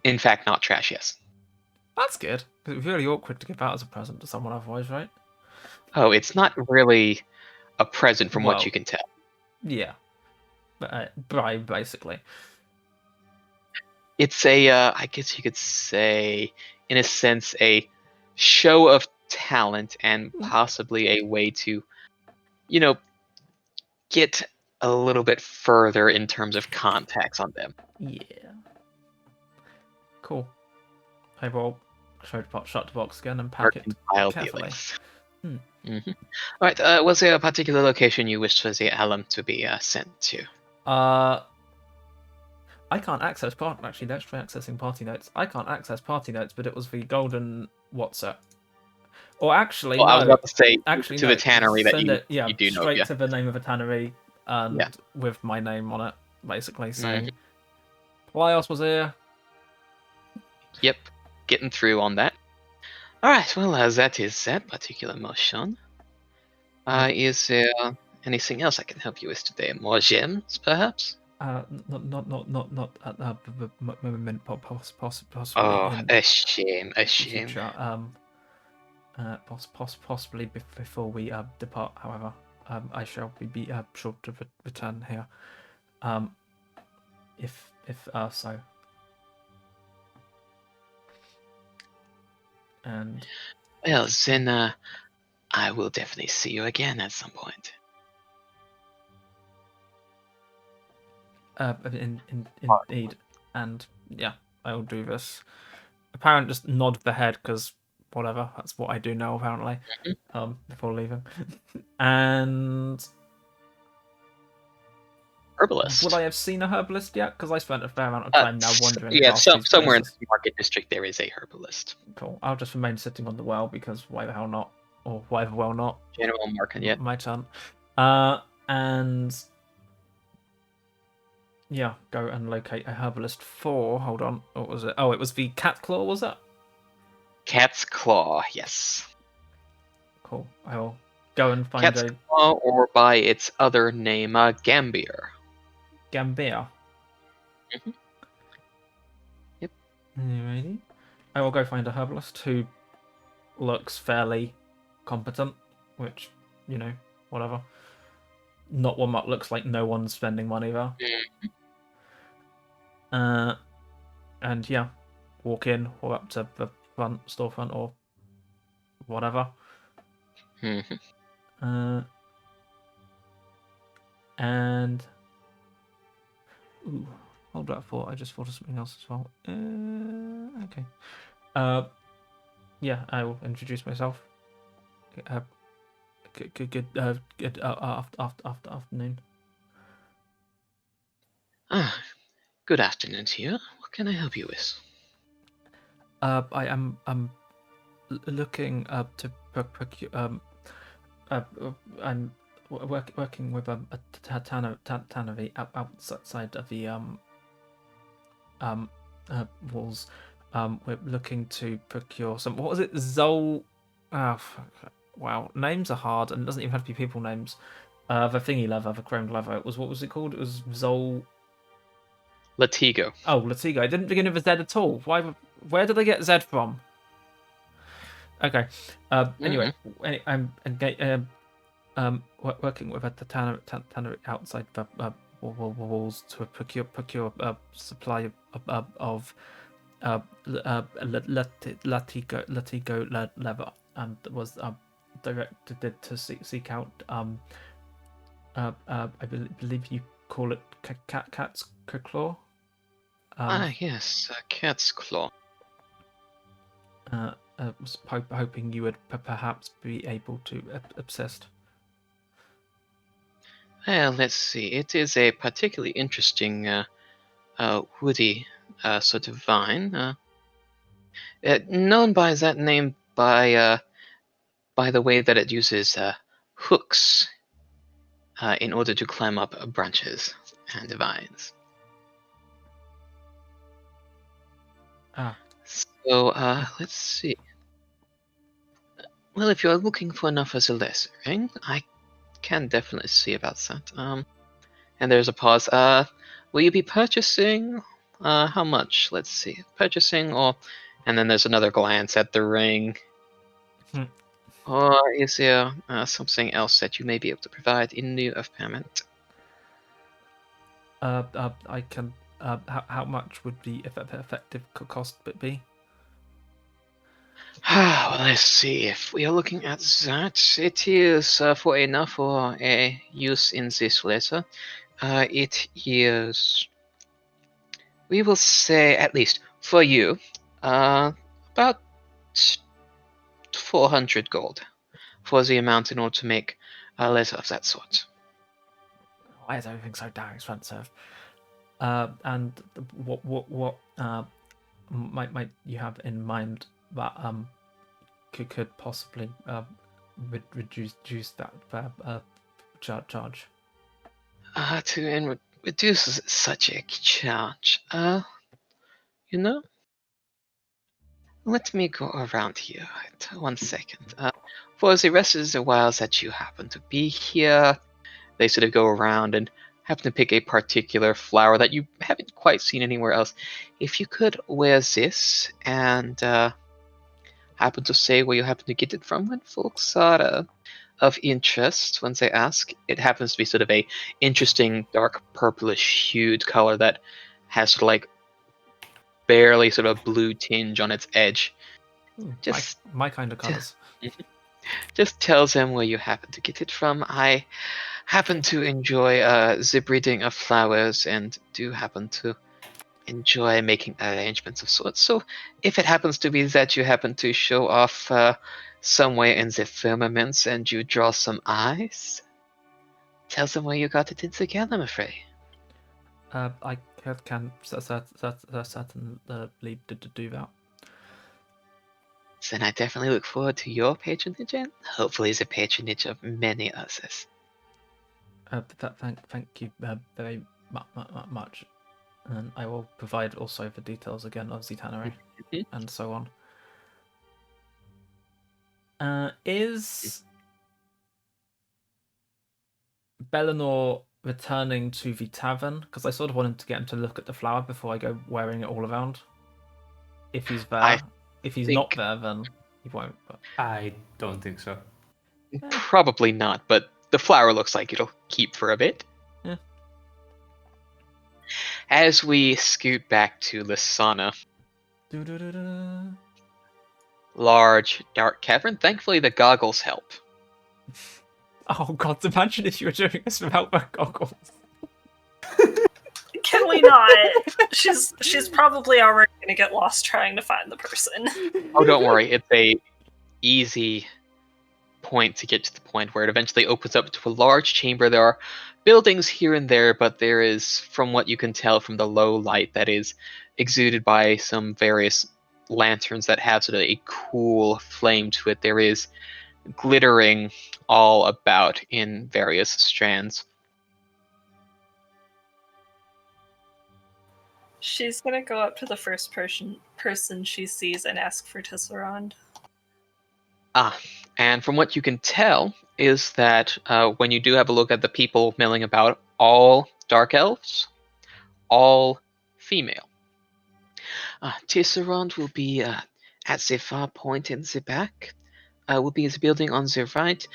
In fact, not trash, yes. That's good. It would be really awkward to give out as a present to someone otherwise, right? Oh, it's not really a present from what you can tell. Yeah. But basically. It's a, I guess you could say, in a sense, a show of talent and possibly a way to, get a little bit further in terms of contacts on them. Yeah. Cool. I will shut the box again and pack it carefully. Mm-hmm. All right. Was there a particular location you wished for the alum to be sent to? I can't access Actually, let's try accessing party notes. I can't access party notes, but it was the golden WhatsApp. Or actually, I was about to say actually, to the tannery that you do know. Straight to the name of a tannery and with my name on it, basically saying Pelaios was here. Yep, getting through on that. All right. Well, that is that particular motion. Is there anything else I can help you with today? More gems, perhaps? Not at the moment, possibly. Oh, a shame. Future, possibly before we depart. However, I shall be sure to return here. If so. And well, then I will definitely see you again at some point. Indeed, and yeah, I will do this apparently just nod the head because whatever. That's what I do now apparently. Before leaving, and Herbalist. would I have seen a herbalist yet? Because I spent a fair amount of time now wandering. Yeah, past these somewhere in places. the market district there is a herbalist. Cool. I'll just remain sitting on the well because why the hell not? Or why the well not? General market, yeah. My turn. And yeah, go and locate a herbalist for. Hold on. What was it? Oh, it was the cat claw, was it? Cat's Claw, yes. Cool. I will go and find Cat's a Claw, or by its other name, Gambier. Gambia. Mhm. Yep. Alrighty. I will go find a herbalist who looks fairly competent, which, whatever. Not one that looks like no one's spending money there. And yeah, walk in or up to the front storefront or whatever. And hold that thought. I just thought of something else as well. Okay. Yeah, I will introduce myself. Good afternoon. Good afternoon to you. What can I help you with? I am looking to procure. I'm working with a tannery outside of the walls. We're looking to procure some. What was it? Zol. Wow, names are hard, and it doesn't even have to be people names. The thingy leather, the chromed leather. What was it called? It was Zol. Latigo. Oh, Latigo. It didn't begin with a Z at all. Why? Where did they get Z from? Okay. Anyway, I'm working with a tannery outside the walls to procure a supply of Latigo leather, and was directed to seek out. I believe you call it cat's claw. Yes, Cat's Claw. Was hoping you would perhaps be able to assist. Well, let's see. It is a particularly interesting woody sort of vine. Known by that name by the way that it uses hooks in order to climb up branches and vines. So, let's see. Well, if you're looking for enough as a lesser ring, I can definitely see about that. And there's a pause. Will you be purchasing? How much? Let's see. Purchasing, and then there's another glance at the ring. Or is there something else that you may be able to provide in lieu of payment? I can. How much would the effective cost be? Well, let's see. If we are looking at that, it is for enough for a use in this letter. It is, we will say, at least for you, about 400 gold for the amount in order to make a letter of that sort. Why is everything so damn expensive? And what might you have in mind that could possibly reduce that charge? To reduce such a charge, let me go around here. 1 second. For the rest of the while that you happen to be here, they sort of go around and happen to pick a particular flower that you haven't quite seen anywhere else. If you could wear this and happen to say where you happen to get it from when folks are of interest, when they ask, it happens to be sort of a interesting dark purplish hued color that has sort of like barely sort of blue tinge on its edge. Just my kind of colors. Just tells them where you happen to get it from. I happen to enjoy the breeding of flowers and do happen to enjoy making arrangements of sorts. So, if it happens to be that you happen to show off somewhere in the firmaments and you draw some eyes, tell them where you got it in together, I'm afraid. I can certainly do that. Then I definitely look forward to your patronage and hopefully the patronage of many others. Thank you very much. And I will provide also the details again of the tannery and so on. Is Belinore returning to the tavern? Because I sort of wanted to get him to look at the flower before I go wearing it all around. If he's there. If he's not there, then he won't. But I don't think so. Probably not, but the flower looks like it'll keep for a bit. Yeah. As we scoot back to Lisana, large, dark cavern. Thankfully, the goggles help. Oh god, imagine if you were doing this without the goggles. Can we not? She's probably already gonna get lost trying to find the person. Oh, don't worry. It's a easy point to get to the point where it eventually opens up to a large chamber. There are buildings here and there, but there is, from what you can tell from the low light that is exuded by some various lanterns that have sort of a cool flame to it, there is glittering all about in various strands. She's gonna go up to the first person she sees and ask for Tisserand. And from what you can tell is that when you do have a look at the people milling about, all dark elves, all female. Tisserand will be at the far point in the back. Will be in the building on the right.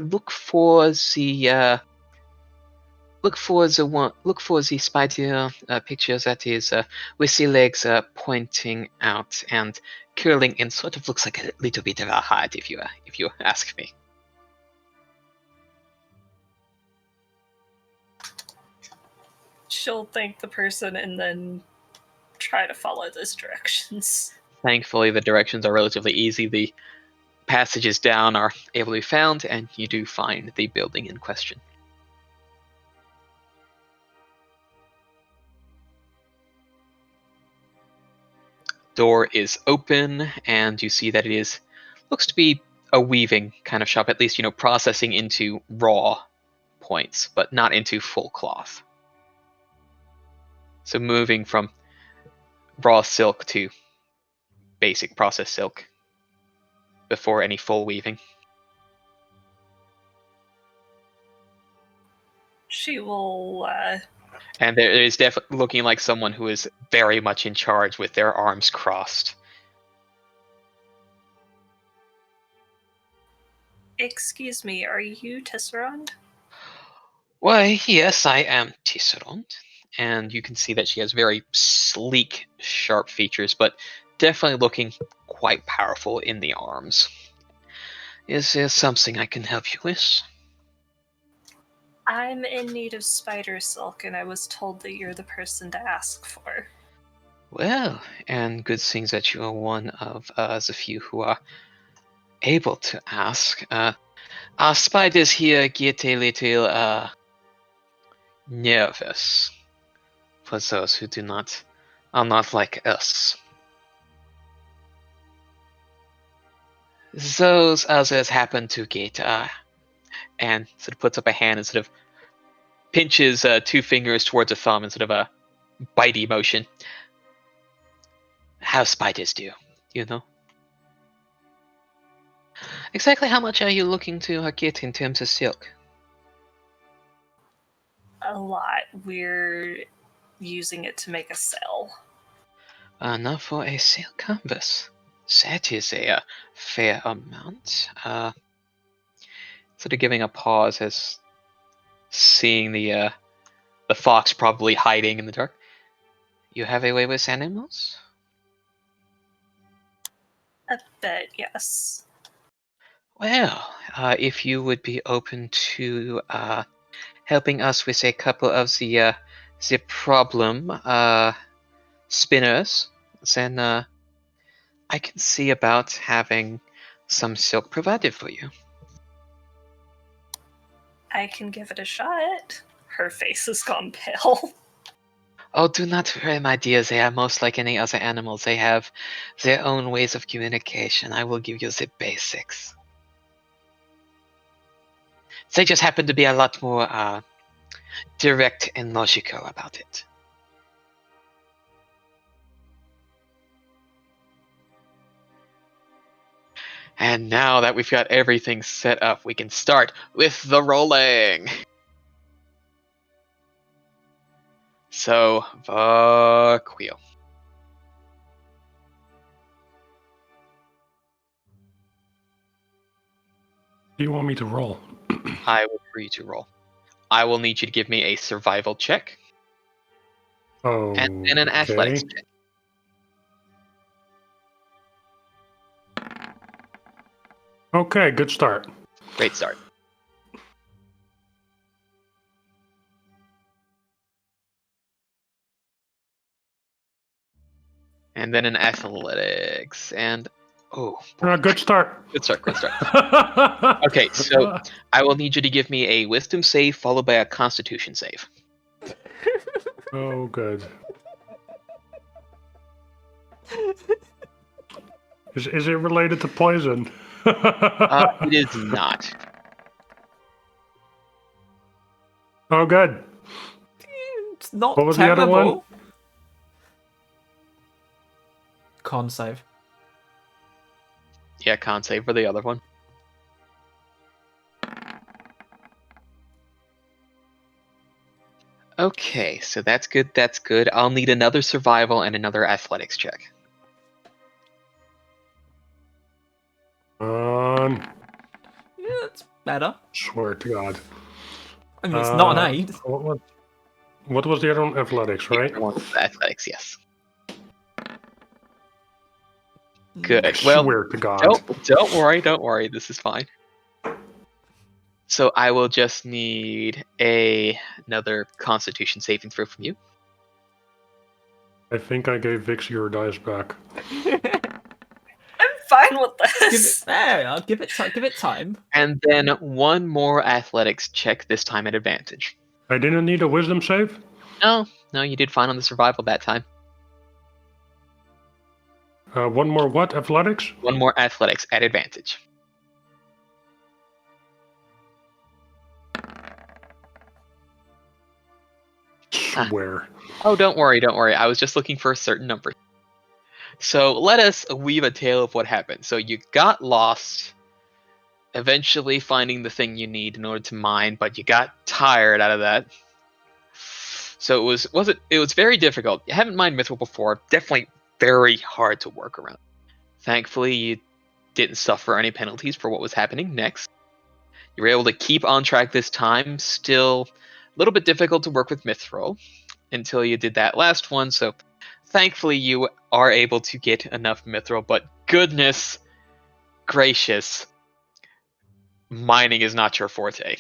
Look for the spider picture that is with the legs pointing out and curling in, sort of looks like a little bit of a heart, if you ask me. She'll thank the person and then try to follow those directions. Thankfully, the directions are relatively easy. The passages down are able to be found, and you do find the building in question. Door is open, and you see that it looks to be a weaving kind of shop, at least, processing into raw points, but not into full cloth. So moving from raw silk to basic processed silk before any full weaving. She will And there is definitely looking like someone who is very much in charge with their arms crossed. Excuse me, are you Tisserand? Why, yes, I am Tisserand. And you can see that she has very sleek, sharp features, but definitely looking quite powerful in the arms. Is there something I can help you with? I'm in need of spider silk, and I was told that you're the person to ask for. Well, and good thing that you are one of the few who are able to ask. Our spiders here get a little nervous for those who are not like us. Those others happen to get and sort of puts up a hand and sort of pinches 2 fingers towards a thumb in sort of a bitey motion. How spiders do, Exactly how much are you looking to get in terms of silk? A lot. We're using it to make a sail. Not for a silk canvas. That is a fair amount. Sort of giving a pause as seeing the fox probably hiding in the dark. You have a way with animals? A bit, yes. Well, if you would be open to helping us with a couple of the problem spinners, then I can see about having some silk provided for you. I can give it a shot. Her face has gone pale. Oh, do not worry, my dear. They are most like any other animals. They have their own ways of communication. I will give you the basics. They just happen to be a lot more direct and logical about it. And now that we've got everything set up, we can start with the rolling. So, Vakhuil. Do you want me to roll? I will for you to roll. I will need you to give me a survival check Oh, and then an athletics check. Okay, good start. Great start. And then an athletics and Good start. good start, good start. Okay, so I will need you to give me a wisdom save followed by a constitution save. Oh, good. Is it related to poison? It is not. Oh, good. It's not What was the terrible. other one? Con save. Yeah, con save for the other one. Okay, so that's good, that's good. I'll need another survival and another athletics check. Yeah, it's better. Swear to God. I mean, it's not an 8. What was the other one? Athletics, right? The one with athletics, yes. Good. Well, Swear to God. don't worry. This is fine. So I will just need another Constitution saving throw from you. I think I gave Vix your dice back. I'm fine with this. Give it time. And then one more athletics check, this time at advantage. I didn't need a wisdom save? No, you did fine on the survival that time. One more what? Athletics? One more athletics at advantage. Swear. Oh, don't worry. I was just looking for a certain number. So let us weave a tale of what happened. So you got lost, eventually finding the thing you need in order to mine, but you got tired out of that. So it was very difficult. You haven't mined mithril before, definitely very hard to work around. Thankfully, you didn't suffer any penalties for what was happening next. You were able to keep on track this time, still a little bit difficult to work with mithril until you did that last one, so thankfully you are able to get enough mithril, but goodness gracious, mining is not your forte.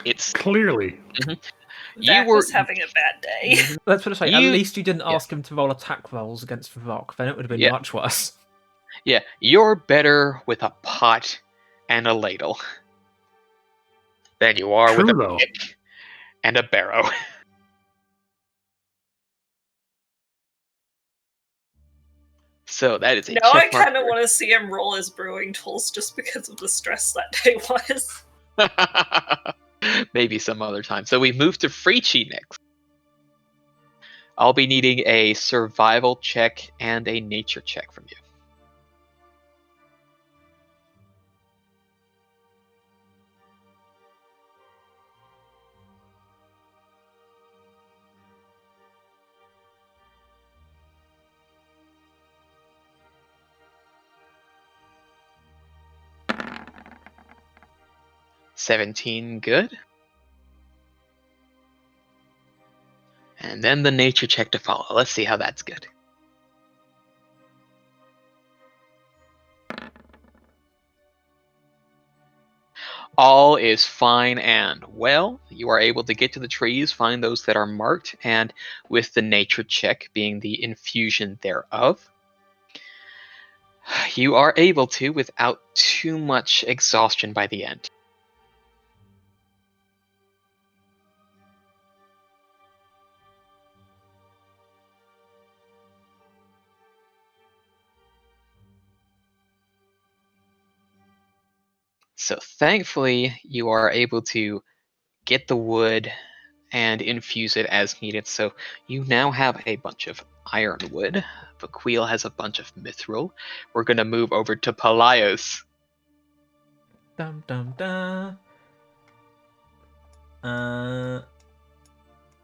It's clearly. Zach was having a bad day. Let's put it this way, at least you didn't ask him to roll attack rolls against Rock, then it would have been much worse. Yeah, you're better with a pot and a ladle than you are with a pick and a barrow. So that is a now I check mark kind of want to see him roll his brewing tools just because of the stress that day was. Maybe some other time. So we move to Frici next. I'll be needing a survival check and a nature check from you. $17, good. And then the nature check to follow. Let's see how that's good. All is fine and well. You are able to get to the trees, find those that are marked, and with the nature check being the infusion thereof, you are able to without too much exhaustion by the end. So thankfully, you are able to get the wood and infuse it as needed. So you now have a bunch of ironwood. Vakhuil has a bunch of mithril. We're going to move over to Pelaios. Dum dum dum.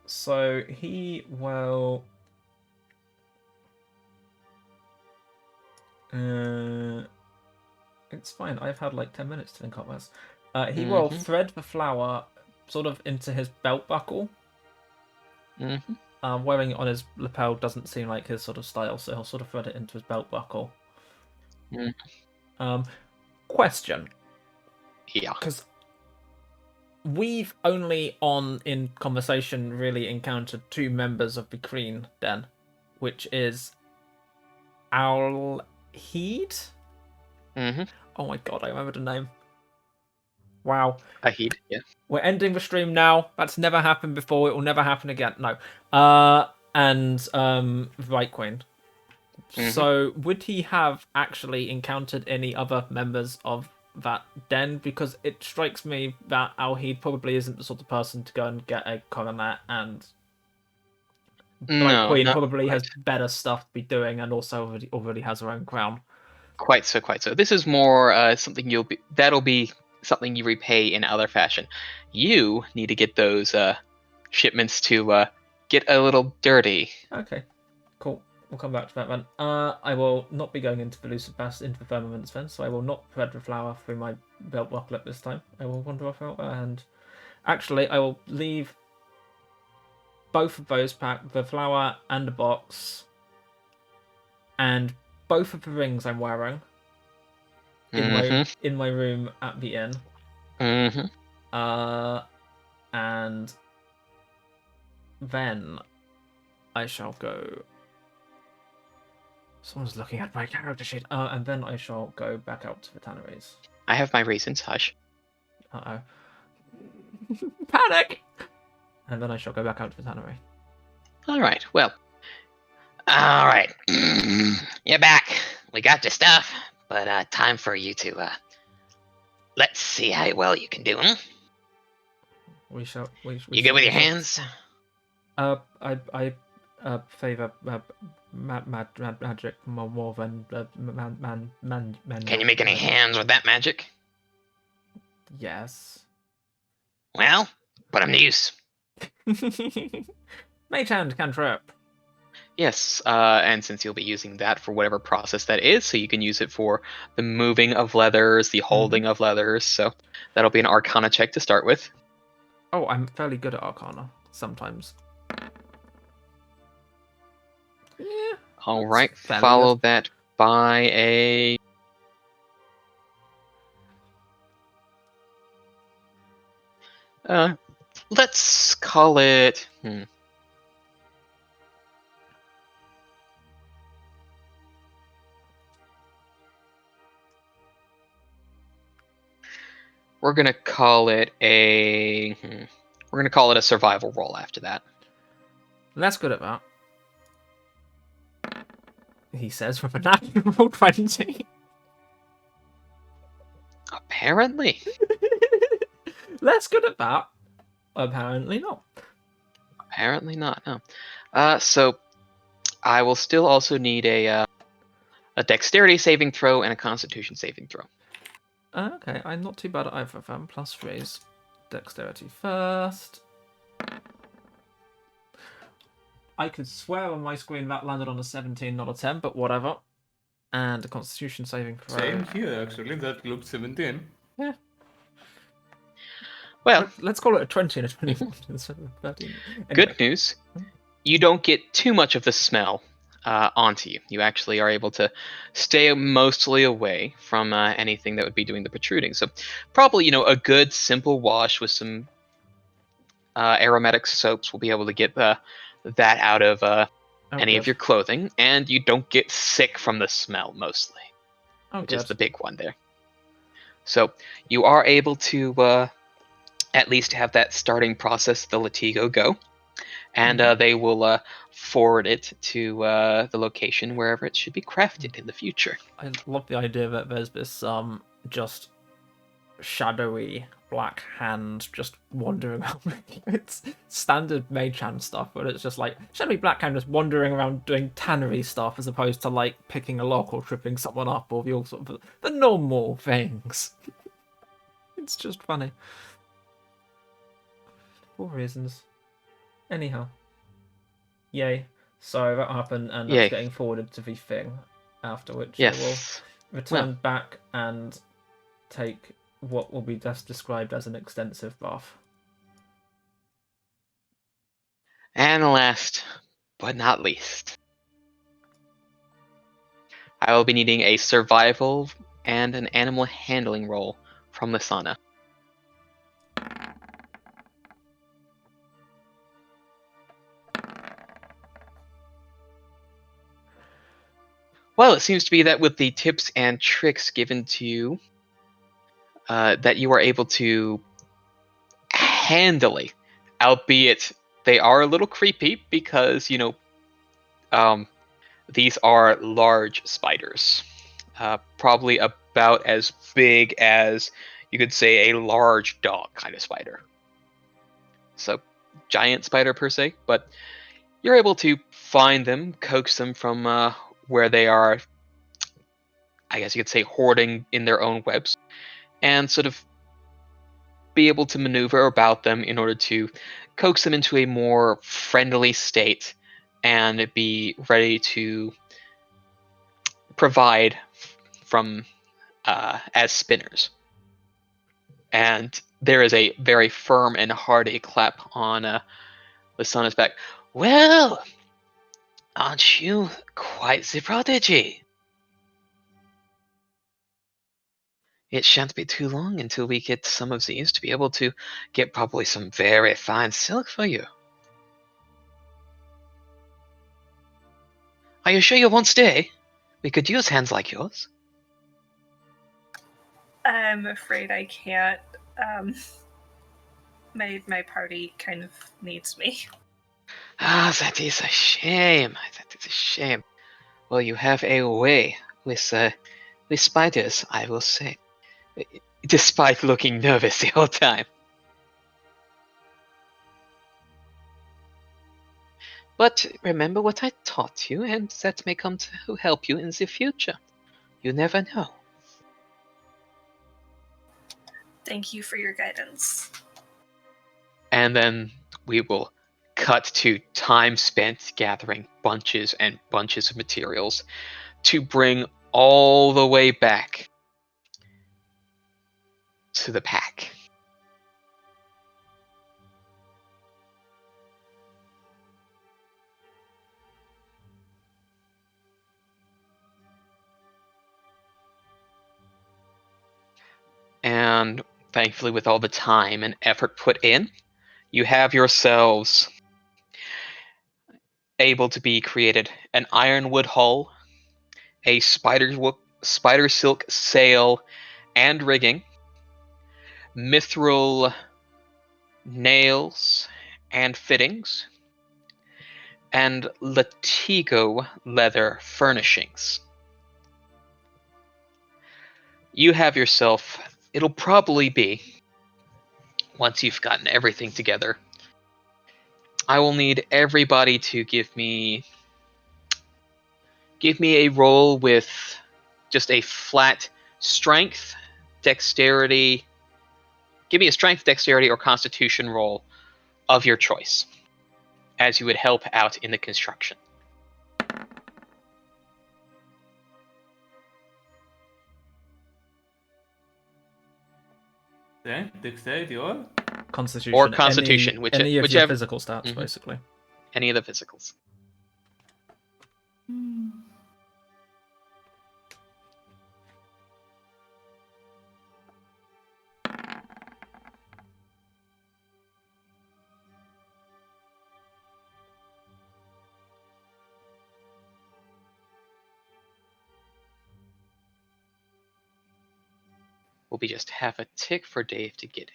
So he will. It's fine. I've had like 10 minutes to think up this. He will thread the flower sort of into his belt buckle. Wearing it on his lapel doesn't seem like his sort of style, so he'll sort of thread it into his belt buckle. Question. Yeah. Because we've only in conversation really encountered 2 members of the Kreen Den, which is Alheed? Oh my god, I remember the name. Wow. Alheed, yeah. We're ending the stream now. That's never happened before. It will never happen again. No. And Right Queen. So would he have actually encountered any other members of that den? Because it strikes me that Alheed probably isn't the sort of person to go and get a coronet, and Right Queen probably has better stuff to be doing, and also already has her own crown. Quite so. This is more something that'll be something you repay in other fashion. You need to get those shipments to get a little dirty. Okay, cool. We'll come back to that then. I will not be going into the lucid pass into the firmaments then, so I will not thread the flower through my belt buckle this time. I will wander off out, and actually I will leave both of those packed, the flower and the box, and both of the rings I'm wearing in my room at the inn. And then I shall go. Someone's looking at my character sheet. And then I shall go back out to the tanneries. I have my reasons. Hush. Panic! And then I shall go back out to the tannery. All right. Well. All right. You're back. We got your stuff, but time for you to let's see how well you can do. We shall. You good with your hands? I favor magic more than man. Can you make any hands with that magic? Yes. Well, put them to use. Mage hand cantrip. Yes, and since you'll be using that for whatever process that is, so you can use it for the moving of leathers, the holding of leathers, so that'll be an Arcana check to start with. Oh, I'm fairly good at Arcana, sometimes. Yeah. Alright, follow that by a... let's call it... We're gonna call it a survival roll after that. Less good at that. He says with a natural 20. Apparently. Less good at that. Apparently not. Apparently not, no. So I will still also need a dexterity saving throw and a constitution saving throw. Okay, I'm not too bad at either of them. +3's dexterity first. I could swear on my screen that landed on a 17, not a 10, but whatever. And a constitution saving throw. Same here, actually. That looked 17. Yeah. Well, let's call it a 20 and a 21 instead of 13. Anyway. Good news. You don't get too much of the smell onto you. You actually are able to stay mostly away from anything that would be doing the protruding. So probably, a good simple wash with some aromatic soaps will be able to get that out of any of your clothing, and you don't get sick from the smell mostly, which is the big one there. So you are able to at least have that starting process, the Latigo, go, and they will forward it to the location wherever it should be crafted in the future. I love the idea that there's this just shadowy black hand just wandering around. It's standard mage hand stuff, but it's just like shadowy black hand just wandering around doing tannery stuff as opposed to like picking a lock or tripping someone up or the all sort of the normal things. It's just funny. For reasons. Anyhow. Yay. So that happened, and that's getting forwarded to the thing, after which I will return back and take what will be best described as an extensive bath. And last but not least, I will be needing a survival and an animal handling roll from Lisana. Well, it seems to be that with the tips and tricks given to you, that you are able to handily, albeit they are a little creepy because, these are large spiders. Probably about as big as, you could say, a large dog kind of spider. So, giant spider per se, but you're able to find them, coax them from where they are, I guess you could say, hoarding in their own webs, and sort of be able to maneuver about them in order to coax them into a more friendly state and be ready to provide from as spinners. And there is a very firm and hearty clap on Lisana's back. Well, aren't you quite the prodigy? It shan't be too long until we get some of these to be able to get probably some very fine silk for you. Are you sure you won't stay? We could use hands like yours. I'm afraid I can't. My party kind of needs me. Ah, that is a shame. That is a shame. Well, you have a way with spiders, I will say. Despite looking nervous the whole time. But remember what I taught you, and that may come to help you in the future. You never know. Thank you for your guidance. And then we will cut to time spent gathering bunches and bunches of materials to bring all the way back to the pack. And thankfully, with all the time and effort put in, you have yourselves able to be created an ironwood hull, a spider silk sail and rigging, mithril nails and fittings, and latigo leather furnishings. You have yourself, it'll probably be, once you've gotten everything together, I will need everybody to give me a roll with just a flat strength, dexterity. Give me a strength, dexterity, or constitution roll of your choice, as you would help out in the construction. Okay, dexterity or? Constitution. Or Constitution, any of whichever. your physical stats, basically. Any of the physicals. Will be just half a tick for Dave to get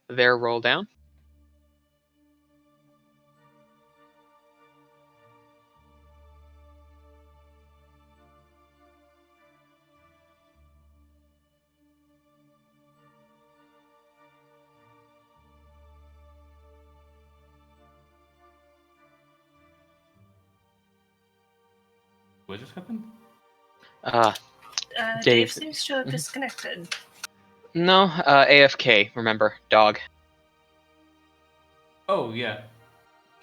their roll down. What just happened? Dave. Dave seems to have disconnected. No, AFK, remember, dog. Oh yeah.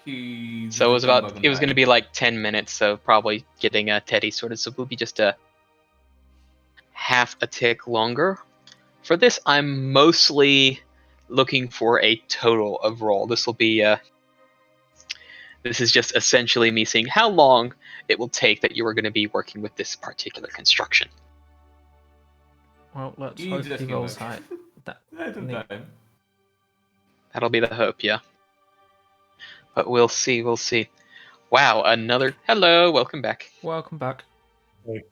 He. So it was bug going to died. be like 10 minutes, so probably getting Teddy sorted, so we'll be just a half a tick longer. For this, I'm mostly looking for a total of roll. This will be, this is just essentially me seeing how long it will take that you are going to be working with this particular construction. Well, let's He hope just he came rolls back. high. Right on Neat. time. That'll be the hope, yeah. But we'll see, we'll see. Wow, another... Hello, welcome back. Welcome back. Wait.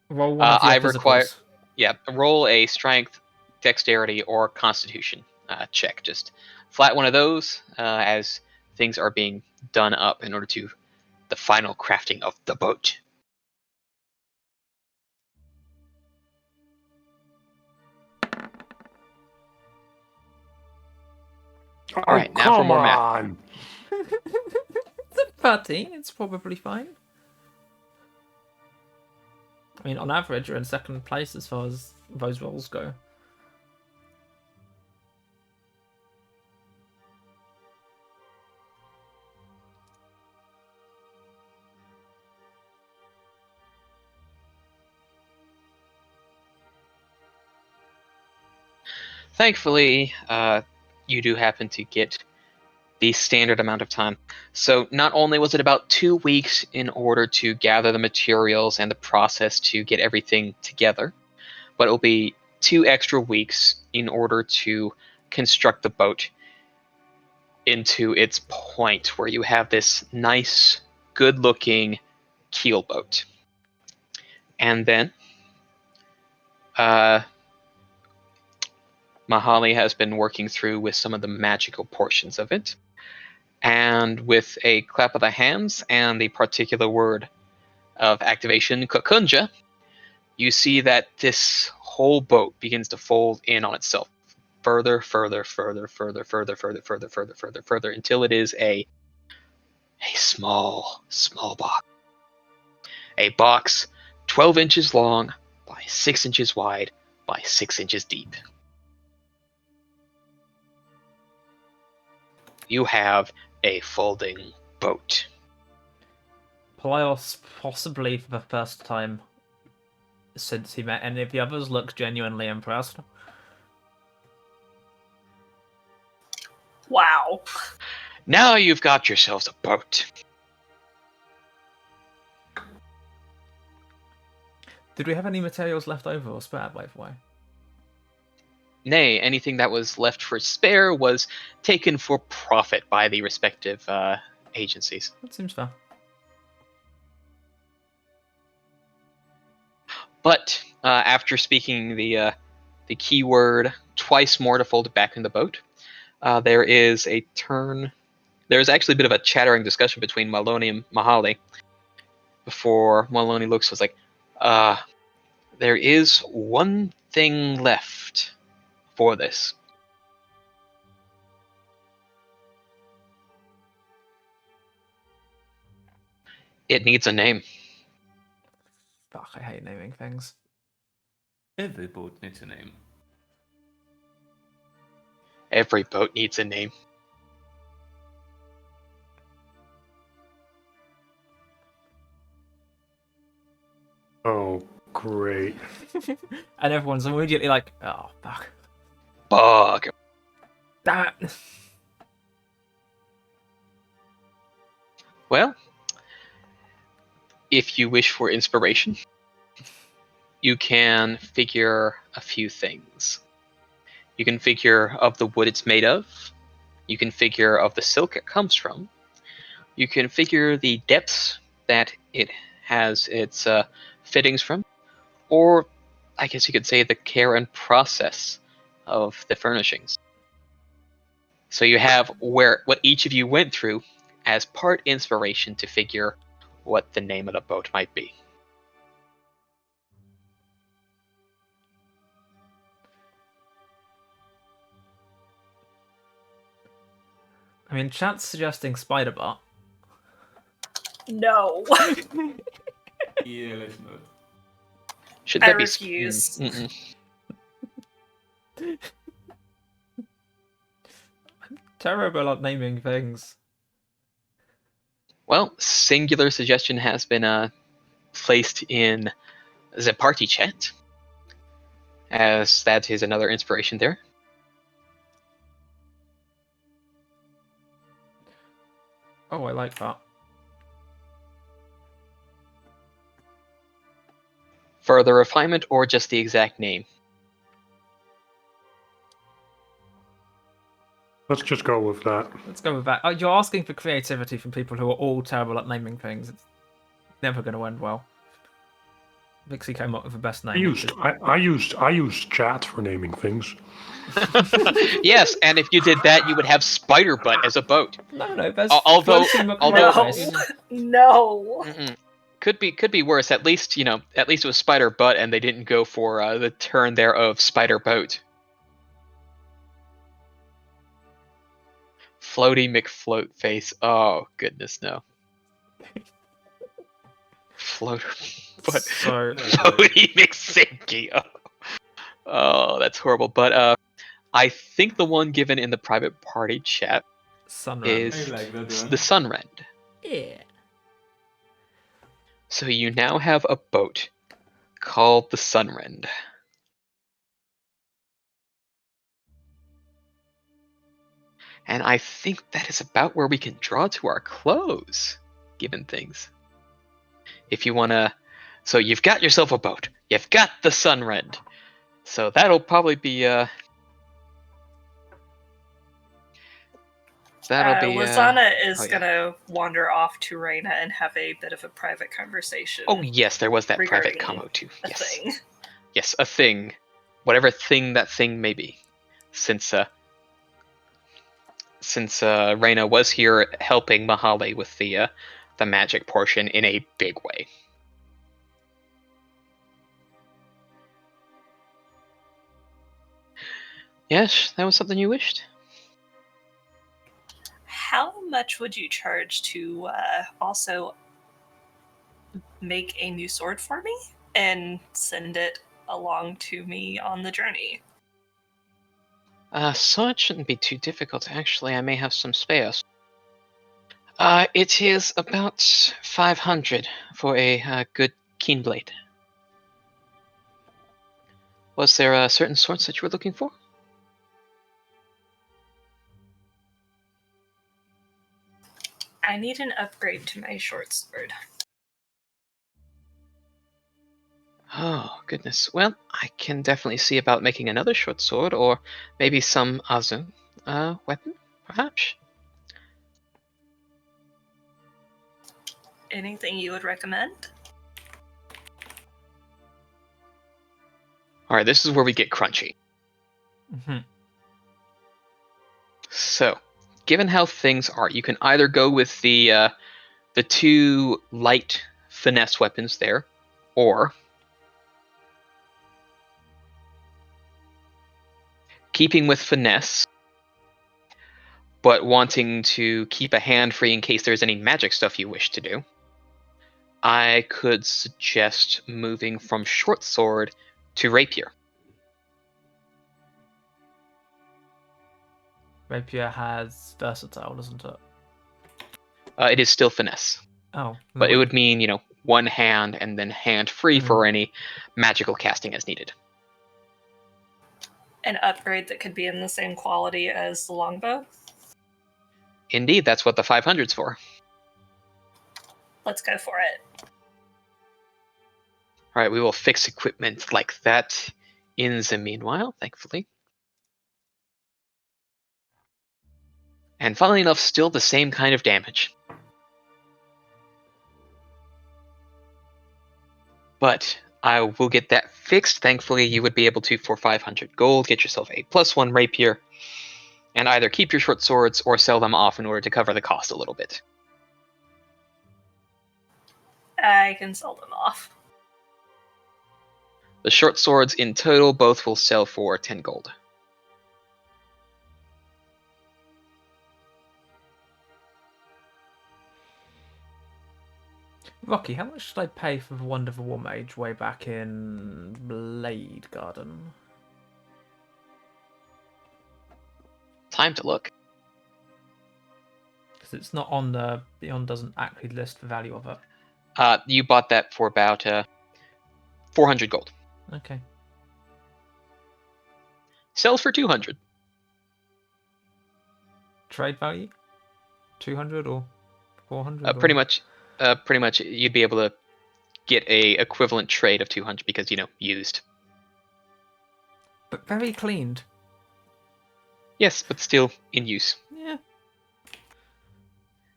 Roll one of your I physicals. require- Yeah, roll a strength, dexterity, or constitution check. Just flat one of those as things are being done up in order to the final crafting of the boat. Oh, right, now for come more math. on. It's a 13. It's probably fine. I mean, on average, you're in second place as far as those rolls go. Thankfully, you do happen to get the standard amount of time. So not only was it about 2 weeks in order to gather the materials and the process to get everything together, but it'll be 2 extra weeks in order to construct the boat into its point where you have this nice, good-looking keel boat. And then Mahali has been working through with some of the magical portions of it. And with a clap of the hands and the particular word of activation, Kakunja, you see that this whole boat begins to fold in on itself further, until it is a small box. A box 12 inches long by 6 inches wide by 6 inches deep. You have a folding boat. Pelaios, possibly for the first time since he met any of the others, looks genuinely impressed. Wow. Now you've got yourselves a boat. Did we have any materials left over or spare, by the way? Nay, anything that was left for spare was taken for profit by the respective agencies. That seems fair. But after speaking the keyword twice more to fold it back in the boat, there is a turn. There's actually a bit of a chattering discussion between Maloney and Mahali before Maloney looks was like, there is one thing left for this. It needs a name. Fuck, I hate naming things. Every boat needs a name. Every boat needs a name. Oh, great. And everyone's immediately like, oh, fuck. Bug. Damn it. Well, if you wish for inspiration, you can figure a few things. You can figure of the wood it's made of. You can figure of the silk it comes from. You can figure the depths that it has its fittings from. Or, I guess you could say, the care and process of the furnishings. So you have what each of you went through as part inspiration to figure what the name of the boat might be. I mean, chat's suggesting spider bot. No. Yeah, let's not. Should I that be refuse. Terrible at naming things. Well, singular suggestion has been placed in the party chat, as that is another inspiration there. Oh, I like that. Further refinement or just the exact name? Let's just go with that. Let's go with that. Oh, you're asking for creativity from people who are all terrible at naming things. It's never going to end well. Vixie came up with the best name. I used chat for naming things. Yes, and if you did that, you would have Spider Butt as a boat. No, there's Although- floating although- McRae. No. Mm-mm. Could be worse. At least it was Spider Butt, and they didn't go for the turn there of Spider Boat. Floaty McFloat face. Oh goodness, no. Floater, but So Floaty McSinky. Oh, that's horrible. But I think the one given in the private party chat Sunrun. is I like that one. the Sunrend. Yeah. So you now have a boat called the Sunrend. And I think that is about where we can draw to our close, given things. If you want to... So you've got yourself a boat. You've got the Sunrend. So that'll probably be... Lisana is oh, yeah. gonna wander off to Reyna and have a bit of a private conversation. Oh yes, there was that private regarding combo too. a Yes. thing. Yes, a thing. Whatever thing that thing may be. Since Reyna was here helping Mahale with the magic portion in a big way. Yes, that was something you wished? How much would you charge to also make a new sword for me and send it along to me on the journey? So it shouldn't be too difficult, actually. I may have some spares. It is about 500 for a good keen blade. Was there a certain sorts that you were looking for? I need an upgrade to my short sword. Oh, goodness. Well, I can definitely see about making another short sword, or maybe some other weapon, perhaps? Anything you would recommend? Alright, this is where we get crunchy. Mm-hmm. So, given how things are, you can either go with the two light finesse weapons there, or keeping with finesse, but wanting to keep a hand free in case there's any magic stuff you wish to do. I could suggest moving from short sword to rapier. Rapier has versatile, doesn't it? It is still finesse, Oh. but it would mean, one hand and then hand free Mhm. for any magical casting as needed. An upgrade that could be in the same quality as the longbow? Indeed, that's what the 500's for. Let's go for it. Alright, we will fix equipment like that in the meanwhile, thankfully. And funnily enough, still the same kind of damage. But I will get that fixed. Thankfully, you would be able to, for 500 gold, get yourself a +1 rapier, and either keep your short swords or sell them off in order to cover the cost a little bit. I can sell them off. The short swords in total both will sell for 10 gold. Rocky, how much should I pay for the Wonderful War Mage way back in Blade Garden? Time to look. Because it's not on the... Beyond doesn't actually list the value of it. You bought that for about 400 gold. Okay. Sells for 200. Trade value? 200 or 400? Pretty much, you'd be able to get a equivalent trade of 200 because, used. But very cleaned. Yes, but still in use. Yeah.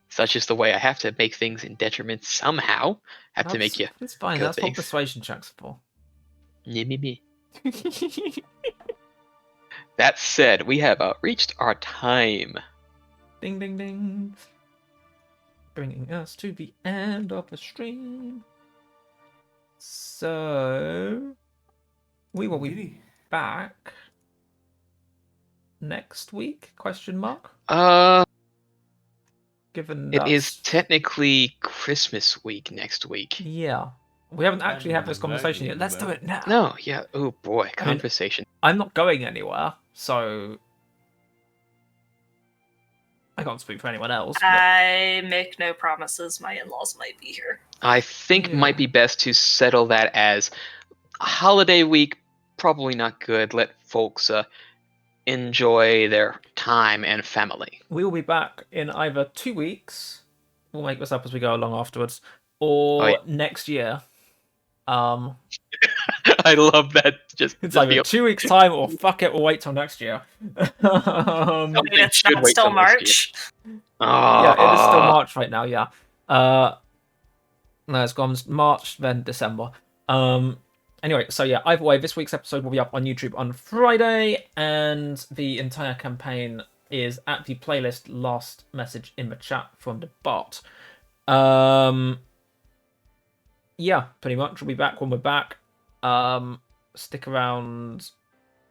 Such is the way I have to make things in detriment somehow. Have to make you. It's fine, go that's what things. persuasion checks are for. Me. That said, we have reached our time. Ding, ding, ding. Bringing us to the end of the stream. So, we will be back next week? Question mark. Given It is technically Christmas week next week. Yeah, we haven't actually had this conversation yet. Let's do it now. No, yeah. Oh boy, conversation. I'm not going anywhere, so I can't speak for anyone else. But... I make no promises. My in-laws might be here. I think might be best to settle that as holiday week. Probably not good. Let folks enjoy their time and family. We will be back in either 2 weeks. We'll make this up as we go along afterwards, or next year. I love that. It's either 2 weeks time, or fuck it, we'll wait till next year. It's not still March. Yeah, it is still March right now. Yeah. No, it's gone March, then December. Anyway, so yeah, either way, this week's episode will be up on YouTube on Friday, and the entire campaign is at the playlist last message in the chat from the bot. Yeah, pretty much. We'll be back when we're back. Stick around.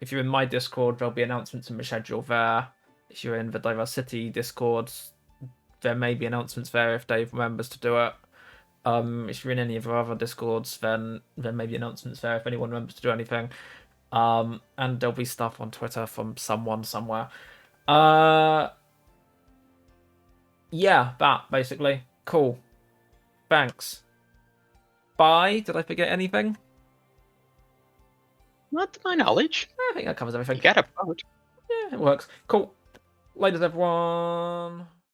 If you're in my Discord, there'll be announcements in the schedule there. If you're in the Diversity Discord, there may be announcements there if Dave remembers to do it. If you're in any of our other Discords, then there may be announcements there if anyone remembers to do anything. And there'll be stuff on Twitter from someone somewhere. Yeah, that, basically. Cool. Thanks. Bye. Did I forget anything? Not to my knowledge. I think that covers everything. You got a vote. Yeah, it works. Cool. Later, everyone.